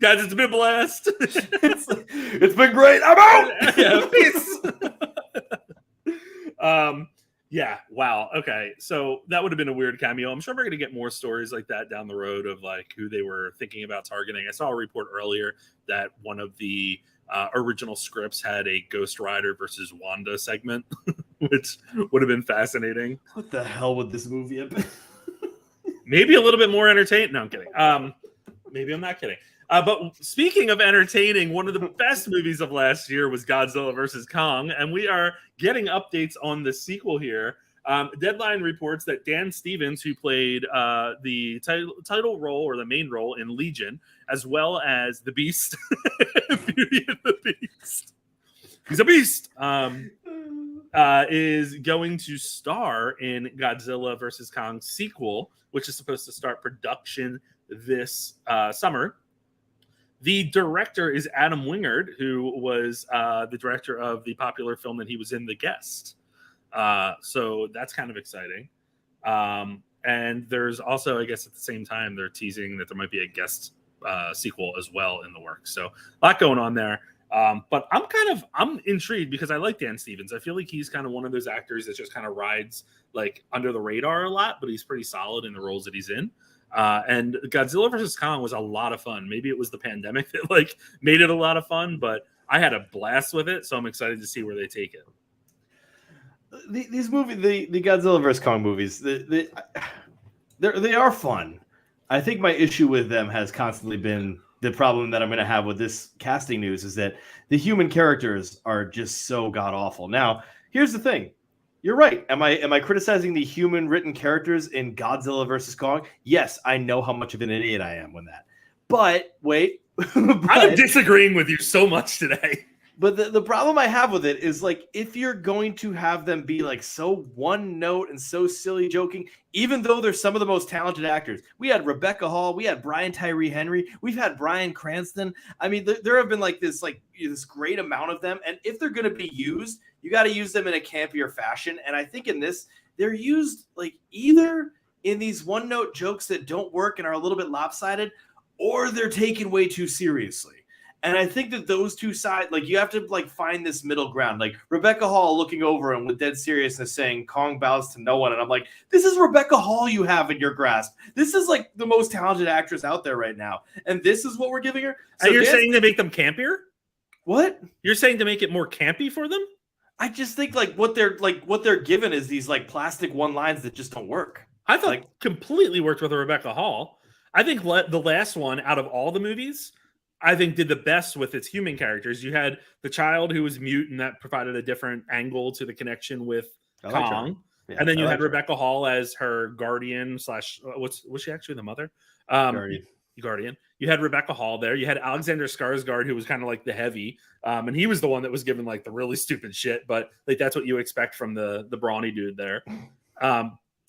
Guys, it's been a blast. It's been great. I'm out. Yeah, peace. Yeah, wow. Okay, so that would have been a weird cameo. I'm sure we're going to get more stories like that down the road of like who they were thinking about targeting. I saw a report earlier that one of the original scripts had a Ghost Rider versus Wanda segment, which would have been fascinating. What the hell would this movie have been? Maybe a little bit more entertaining. No, I'm kidding. Maybe I'm not kidding. But speaking of entertaining, one of the best movies of last year was Godzilla vs. Kong, and we are getting updates on the sequel here. Deadline reports that Dan Stevens, who played the title role or the main role in Legion, as well as the Beast, Beauty and the Beast, he's a beast, is going to star in Godzilla vs. Kong sequel, which is supposed to start production this summer. The director is Adam Wingard, who was the director of the popular film that he was in, The Guest. So that's kind of exciting. And there's also, I guess at the same time, they're teasing that there might be a Guest sequel as well in the works. So a lot going on there. But I'm intrigued because I like Dan Stevens. I feel like he's kind of one of those actors that just kind of rides like under the radar a lot, but he's pretty solid in the roles that he's in. And Godzilla vs. Kong was a lot of fun. Maybe it was the pandemic that like made it a lot of fun, but I had a blast with it. So I'm excited to see where they take it. These movies, the Godzilla vs. Kong movies, they are fun. I think my issue with them has constantly been the problem that I'm going to have with this casting news is that the human characters are just so god awful. Now, here's the thing. You're right. Am I criticizing the human written characters in Godzilla vs. Kong? Yes, I know how much of an idiot I am with that. But wait, I'm disagreeing with you so much today. But the problem I have with it is like if you're going to have them be like so one note and so silly joking, even though they're some of the most talented actors. We had Rebecca Hall, we had Brian Tyree Henry, we've had Bryan Cranston. I mean, there have been like this great amount of them, and if they're going to be used, you got to use them in a campier fashion. And I think in this, they're used like either in these one note jokes that don't work and are a little bit lopsided, or they're taken way too seriously. And I think that those two sides, like you have to like find this middle ground. Like Rebecca Hall looking over and with dead seriousness saying Kong bows to no one. And I'm like, this is Rebecca Hall you have in your grasp. This is like the most talented actress out there right now. And this is what we're giving her. So and you're saying to make them campier? What? You're saying to make it more campy for them? I just think like what they're given is these like plastic one lines that just don't work. I thought like completely worked with Rebecca Hall. I think the last one out of all the movies, I think did the best with its human characters. You had the child who was mute, and that provided a different angle to the connection with Kong. Yeah, and then you had Rebecca Hall as her guardian / was she actually the mother? Guardian. You had Rebecca Hall there. You had Alexander Skarsgård, who was kind of like the heavy, and he was the one that was given like the really stupid shit. But like that's what you expect from the brawny dude there.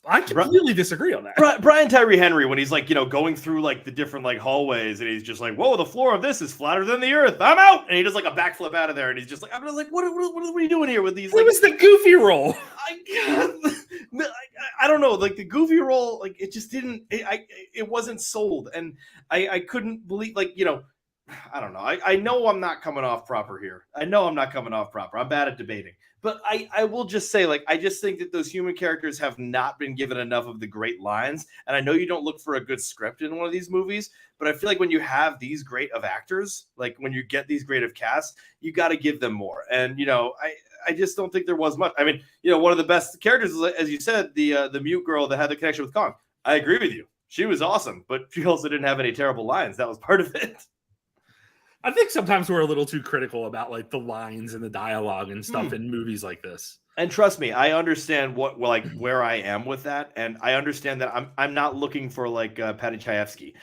I completely disagree on that. Brian Tyree Henry, when he's like, going through like the different like hallways, and he's just like, "Whoa, the floor of this is flatter than the earth. I'm out!" And he does like a backflip out of there, and he's just like, "I'm just like, what are you doing here with these?" It was the goofy role. I don't know, like the goofy role, like it just didn't. It wasn't sold, and I couldn't believe, like I don't know. I know I'm not coming off proper here. I'm bad at debating. But I will just say, like, I just think that those human characters have not been given enough of the great lines. And I know you don't look for a good script in one of these movies, but I feel like when you have these great of actors, like when you get these great of casts, you got to give them more. And, I just don't think there was much. I mean, one of the best characters, as you said, the mute girl that had the connection with Kong. I agree with you. She was awesome, but she also didn't have any terrible lines. That was part of it. I think sometimes we're a little too critical about like the lines and the dialogue and stuff in movies like this. And trust me, I understand where I am with that, and I understand that I'm not looking for like Patty Chayefsky,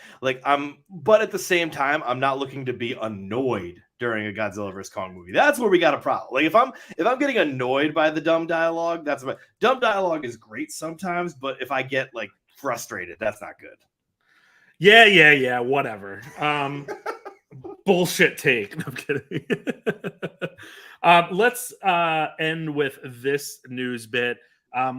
but at the same time, I'm not looking to be annoyed during a Godzilla vs Kong movie. That's where we got a problem. Like if I'm getting annoyed by the dumb dialogue, dumb dialogue is great sometimes, but if I get like frustrated, that's not good. Yeah, whatever. Bullshit take. No, I'm kidding. Let's end with this news bit.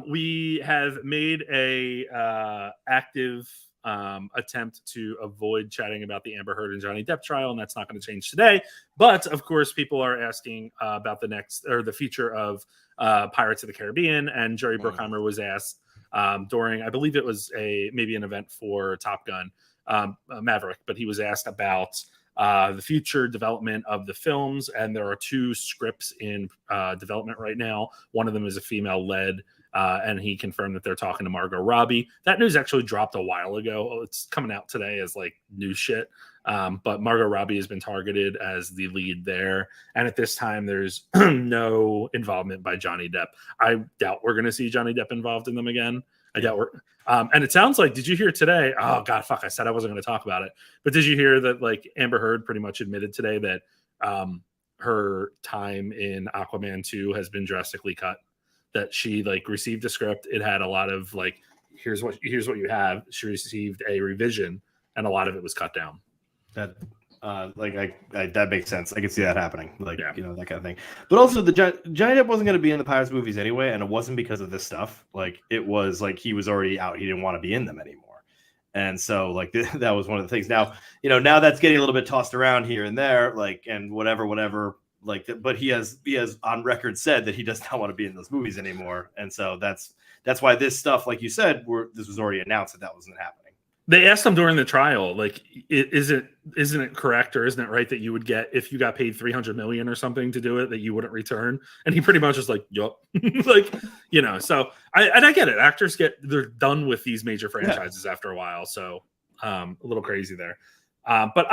We have made a active attempt to avoid chatting about the Amber Heard and Johnny Depp trial, and that's not going to change today. But of course, people are asking about the future of Pirates of the Caribbean, and Jerry Bruckheimer was asked during, I believe it was maybe an event for Top Gun Maverick, but he was asked about the future development of the films, and there are 2 scripts in development right now. One of them is a female-led, and he confirmed that they're talking to Margot Robbie. That news actually dropped a while ago. It's coming out today as like new shit, but Margot Robbie has been targeted as the lead there, and at this time there's no involvement by Johnny Depp. I doubt we're going to see Johnny Depp involved in them again. I doubt we're and it sounds like, did you hear today? Oh God, fuck! I said I wasn't going to talk about it, but did you hear that like Amber Heard pretty much admitted today that her time in Aquaman 2 has been drastically cut? That she like received a script, it had a lot of like, here's what you have. She received a revision, and a lot of it was cut down. That that makes sense. I can see that happening, that kind of thing. But also, the Johnny Depp wasn't going to be in the Pirates movies anyway, and it wasn't because of this stuff. Like it was like he was already out; he didn't want to be in them anymore, and so like that was one of the things. Now now that's getting a little bit tossed around here and there, like and whatever. Like, but he has on record said that he does not want to be in those movies anymore, and so that's why this stuff, like you said, this was already announced that wasn't happening. They asked him during the trial, like, isn't it correct or isn't it right that you would get, if you got paid $300 million or something to do it, that you wouldn't return? And he pretty much was like, yup. Like, so I get it. Actors they're done with these major franchises after a while. So a little crazy there. But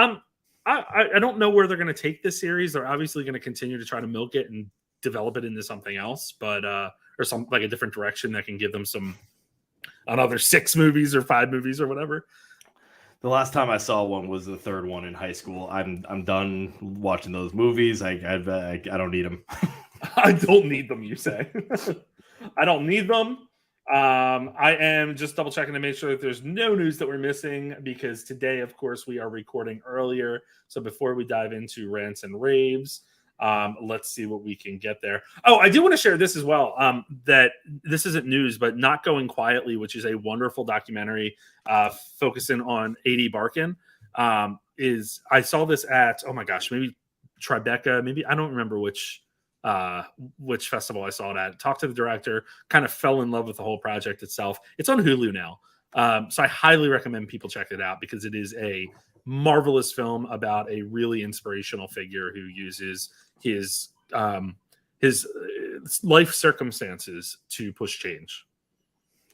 I don't know where they're going to take this series. They're obviously going to continue to try to milk it and develop it into something else, but or some like a different direction that can give them another 6 movies or 5 movies or whatever. The last time I saw one was the 3rd one in high school. I'm done watching those movies. I don't need them. I don't need them, you say. I don't need them. I am just double checking to make sure that there's no news that we're missing, because today, of course, we are recording earlier. So before we dive into rants and raves, let's see what we can get there. Oh, I do want to share this as well. That this isn't news, but Not Going Quietly, which is a wonderful documentary focusing on A.D. Barkin. I saw this at, oh my gosh, maybe Tribeca, maybe I don't remember which festival I saw it at. Talked to the director, kind of fell in love with the whole project itself. It's on Hulu now. So I highly recommend people check it out, because it is a marvelous film about a really inspirational figure who uses his life circumstances to push change.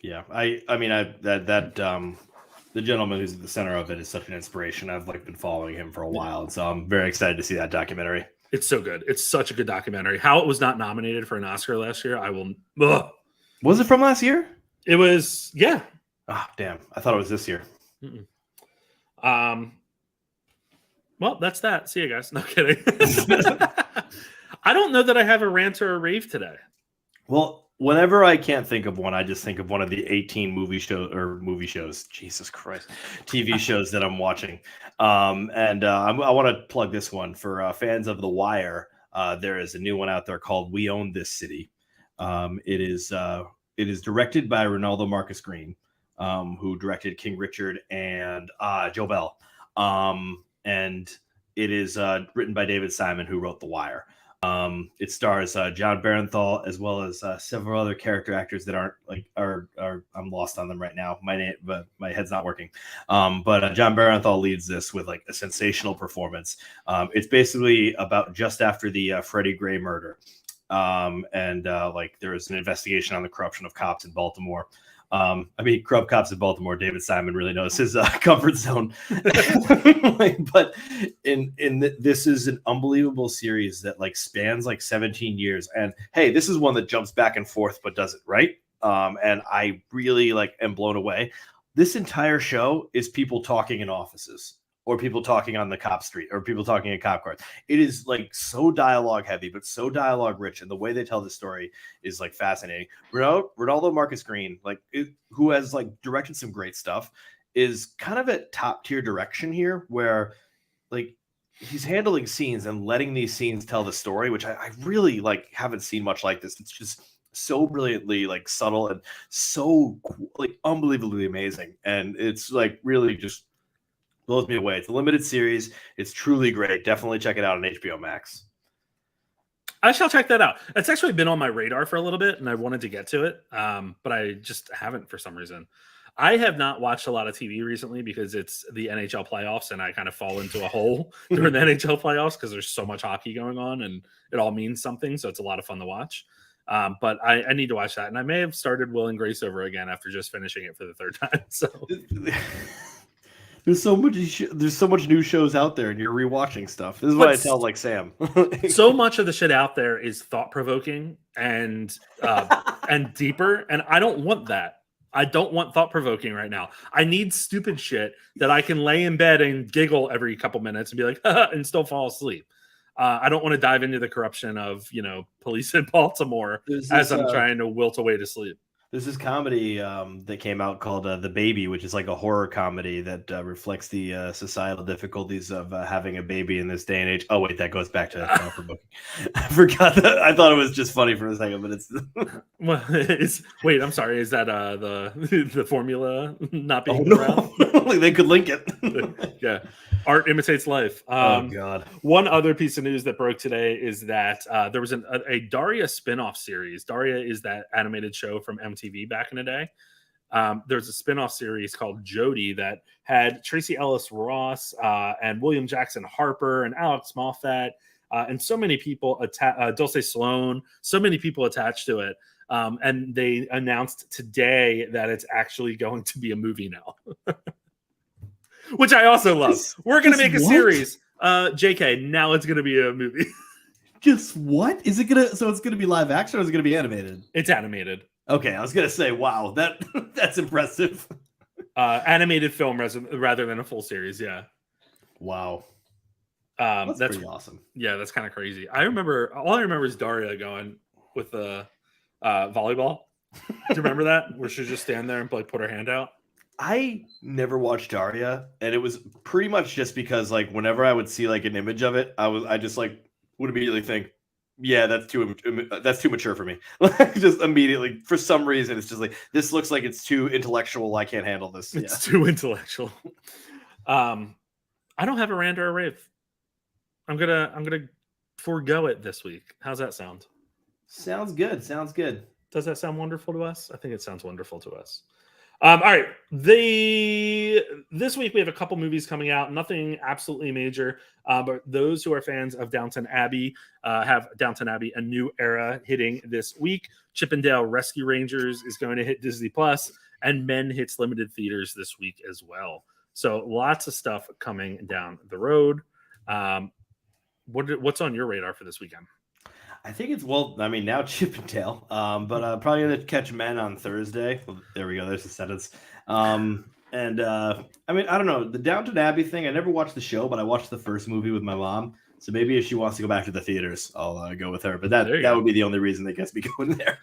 Yeah, the gentleman who's at the center of it is such an inspiration. I've been following him for a while, and so I'm very excited to see that documentary. It's so good. It's such a good documentary. How it was not nominated for an Oscar last year, Was it from last year? It was, yeah. Ah, damn. I thought it was this year. Well, that's that. See you guys. No kidding. I don't know that I have a rant or a rave today. Well, whenever I can't think of one, I just think of one of the 18 movie shows. Jesus Christ, TV shows that I'm watching. I want to plug this one for fans of The Wire. There is a new one out there called We Own This City. It is directed by Ronaldo Marcus Green, who directed King Richard and Joe Bell. And it is written by David Simon, who wrote The Wire. It stars John Barenthal as well as several other character actors that aren't are I'm lost on them right now. But my head's not working. But John Barenthal leads this with like a sensational performance. It's basically about just after the Freddie Gray murder, and like there is an investigation on the corruption of cops in Baltimore. Corrupt cops in Baltimore. David Simon really knows his comfort zone. But this is an unbelievable series that like spans like 17 years. And hey, this is one that jumps back and forth but does it right. And I really like am blown away. This entire show is people talking in offices, or people talking on the cop street, or people talking in cop cars. It is like so dialogue heavy, but so dialogue rich. And the way they tell the story is like fascinating. Ronaldo Marcus Green, who has like directed some great stuff, is kind of at top tier direction here, where like he's handling scenes and letting these scenes tell the story, which I really like haven't seen much like this. It's just so brilliantly like subtle and so like unbelievably amazing. And it's like really just blows me away. It's a limited series. It's truly great. Definitely check it out on HBO Max. I shall check that out. It's actually been on my radar for a little bit, and I wanted to get to it, but I just haven't for some reason. I have not watched a lot of TV recently because it's the NHL playoffs, and I kind of fall into a hole during the NHL playoffs because there's so much hockey going on, and it all means something, so it's a lot of fun to watch. But I need to watch that, and I may have started Will and Grace over again after just finishing it for the third time. So. There's so much new shows out there, and you're rewatching stuff. This is what I tell like Sam. So much of the shit out there is thought provoking and deeper, and I don't want that. I don't want thought provoking right now. I need stupid shit that I can lay in bed and giggle every couple minutes and be like, and still fall asleep. I don't want to dive into the corruption of police in Baltimore as I'm trying to wilt away to sleep. There's this comedy that came out called The Baby, which is like a horror comedy that reflects the societal difficulties of having a baby in this day and age. Oh, wait, that goes back to thought-provoking. I forgot that. I thought it was just funny for a second, but it's... Well, wait, I'm sorry. Is that the formula not being around? Like they could link it. Yeah. Art imitates life. Oh, God. One other piece of news that broke today is that there was a Daria spinoff series. Daria is that animated show from MTV back in the day. There's a spinoff series called Jody that had Tracy Ellis Ross and William Jackson Harper and Alex Moffat and so many people, Dulce Sloan, so many people attached to it. And they announced today that it's actually going to be a movie now. Which I also love. We're going to make a series. JK, now it's going to be a movie. Just what? Is it going to... So it's going to be live action or is it going to be animated? It's animated. Okay, I was going to say, wow, that's impressive. Animated film rather than a full series, yeah. Wow. That's pretty awesome. Yeah, that's kind of crazy. All I remember is Daria going with the volleyball. Do you remember that? Where she'd just stand there and put her hand out? I never watched Daria, and it was pretty much just because like whenever I would see like an image of it, I just like would immediately think, yeah, that's too mature for me. Like just immediately, for some reason, it's just like this looks like it's too intellectual. I can't handle this. It's too intellectual. I don't have a rant or a rave. I'm gonna forego it this week. How's that sound? Sounds good. Does that sound wonderful to us? I think it sounds wonderful to us. All right. This week we have a couple movies coming out. Nothing absolutely major, but those who are fans of Downton Abbey have Downton Abbey: A New Era hitting this week. Chippendale Rescue Rangers is going to hit Disney Plus, and Men hits limited theaters this week as well. So lots of stuff coming down the road. What's on your radar for this weekend? I think it's now Chippendale, but probably gonna catch Men on Thursday. There we go. There's the sentence. I don't know the Downton Abbey thing. I never watched the show, but I watched the first movie with my mom. So maybe if she wants to go back to the theaters, I'll go with her. But that would be the only reason that gets me going there.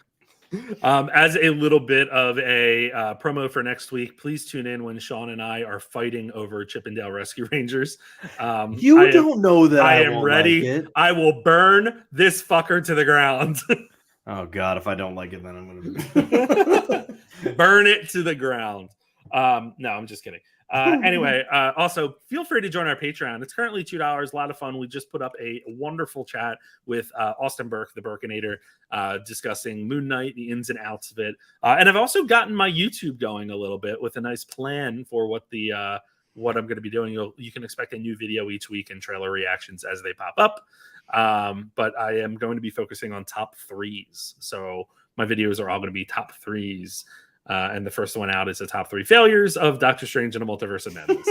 As a little bit of a promo for next week, please tune in when Sean and I are fighting over Chippendale Rescue Rangers. You don't know that I am ready. Like I will burn this fucker to the ground. Oh God, if I don't like it, then I'm going to burn it to the ground. No, I'm just kidding. Anyway, also feel free to join our Patreon. It's currently $2. A lot of fun. We just put up a wonderful chat with Austin Burke, the Burkinator, discussing Moon Knight, the ins and outs of it. And I've also gotten my YouTube going a little bit with a nice plan for what I'm going to be doing. You can expect a new video each week and trailer reactions as they pop up. But I am going to be focusing on top threes. So my videos are all going to be top threes. And the first one out is the top 3 failures of Doctor Strange and the Multiverse of Madness.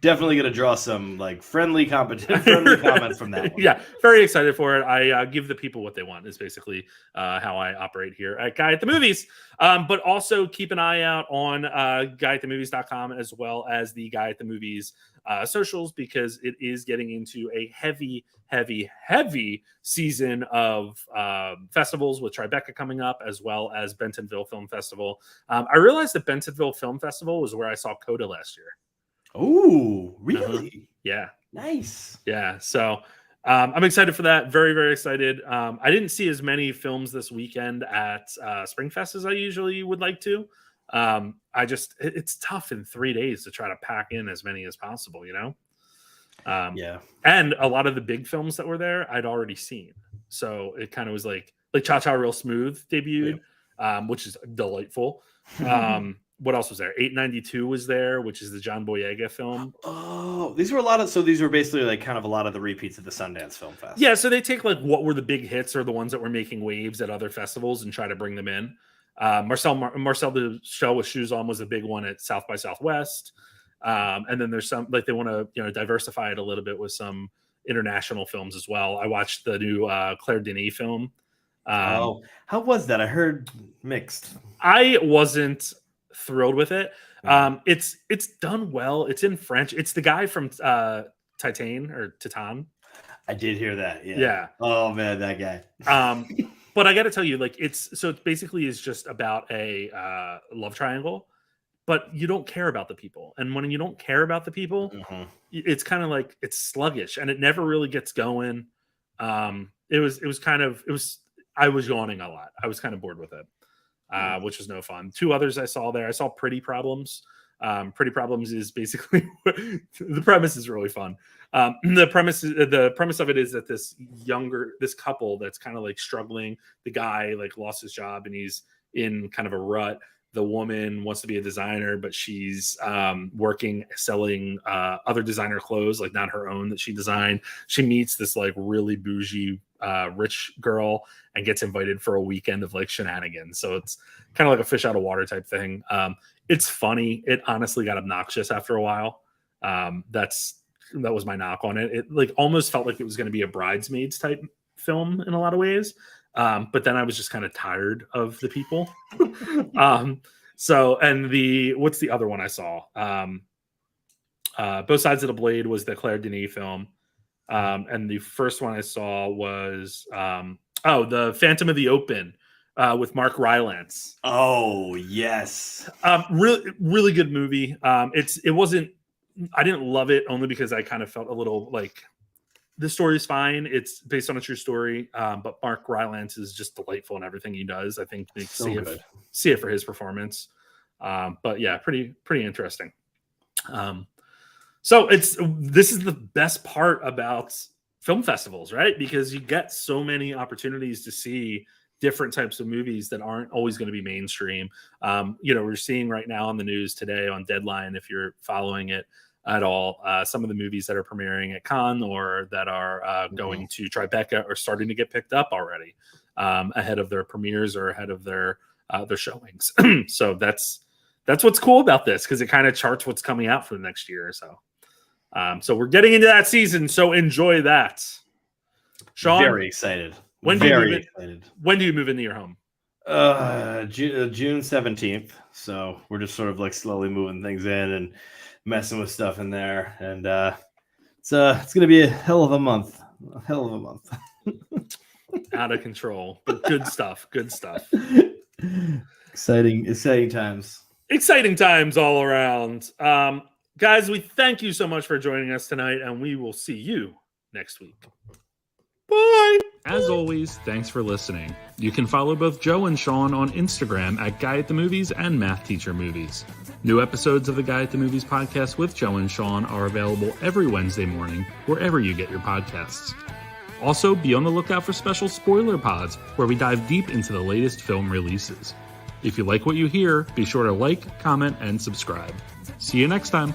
Definitely going to draw some like friendly comments from that one. Yeah, very excited for it. I give the people what they want is basically how I operate here at Guy at the Movies. But also keep an eye out on guyatthemovies.com as well as the Guy at the Movies socials, because it is getting into a heavy season of festivals with Tribeca coming up, as well as Bentonville Film Festival. I realized that Bentonville Film Festival was where I saw Coda last year. Oh, really? Yeah. Nice. Yeah. So I'm excited for that. Very, very excited. I didn't see as many films this weekend at Springfest as I usually would like to. It's tough in 3 days to try to pack in as many as possible, you know? Yeah. And a lot of the big films that were there, I'd already seen. So it kind of was like Cha Cha Real Smooth debuted, which is delightful. What else was there? 892 was there, which is the John Boyega film. Oh, these were basically like kind of a lot of the repeats of the Sundance Film Fest. Yeah, so they take like what were the big hits or the ones that were making waves at other festivals and try to bring them in. Marcel the Show with Shoes On was a big one at South by Southwest. And then there's some like they want to diversify it a little bit with some international films as well. I watched the new Claire Denis film. How was that? I heard mixed. I wasn't thrilled with it. It's done well. It's in French. It's the guy from Titan. I did hear that. Yeah. Oh man, that guy. But I got to tell you, like it basically is just about a love triangle, but you don't care about the people. And when you don't care about the people, it's kind of like it's sluggish and it never really gets going. I was yawning a lot. I was kind of bored with it. Which was no fun. 2 others I saw there. I saw Pretty Problems. Pretty Problems is basically the premise is really fun. The premise of it is that this couple that's kind of like struggling. The guy like lost his job and he's in kind of a rut. The woman wants to be a designer, but she's working selling other designer clothes, like not her own that she designed. She meets this like really bougie rich girl and gets invited for a weekend of like shenanigans. So it's kind of like a fish out of water type thing. It's funny. It honestly got obnoxious after a while. That was my knock on it. It like almost felt like it was going to be a Bridesmaids type film in a lot of ways. But then I was just kind of tired of the people. What's the other one I saw? Both Sides of the Blade was the Claire Denis film. And the first one I saw was the Phantom of the Open with Mark Rylance. Oh yes, really, really good movie. I didn't love it only because I kind of felt a little like the story is fine. It's based on a true story, but Mark Rylance is just delightful in everything he does. I think they see it for his performance. But yeah, pretty interesting. So this is the best part about film festivals, right? Because you get so many opportunities to see different types of movies that aren't always going to be mainstream. We're seeing right now on the news today on Deadline, if you're following it at all, some of the movies that are premiering at Cannes or that are going to Tribeca are starting to get picked up already ahead of their premieres or ahead of their showings. So that's what's cool about this, because it kind of charts what's coming out for the next year or so. So we're getting into that season, so enjoy that. Sean, very excited. When do you move into your home? June 17th. So we're just sort of like slowly moving things in and messing with stuff in there, and it's gonna be a hell of a month. Out of control, but good stuff. Exciting times all around. Guys, we thank you so much for joining us tonight, and we will see you next week. Bye. As always, thanks for listening. You can follow both Joe and Sean on Instagram at Guy at the Movies and Math Teacher Movies. New episodes of the Guy at the Movies podcast with Joe and Sean are available every Wednesday morning, wherever you get your podcasts. Also, be on the lookout for special spoiler pods, where we dive deep into the latest film releases. If you like what you hear, be sure to like, comment, and subscribe. See you next time.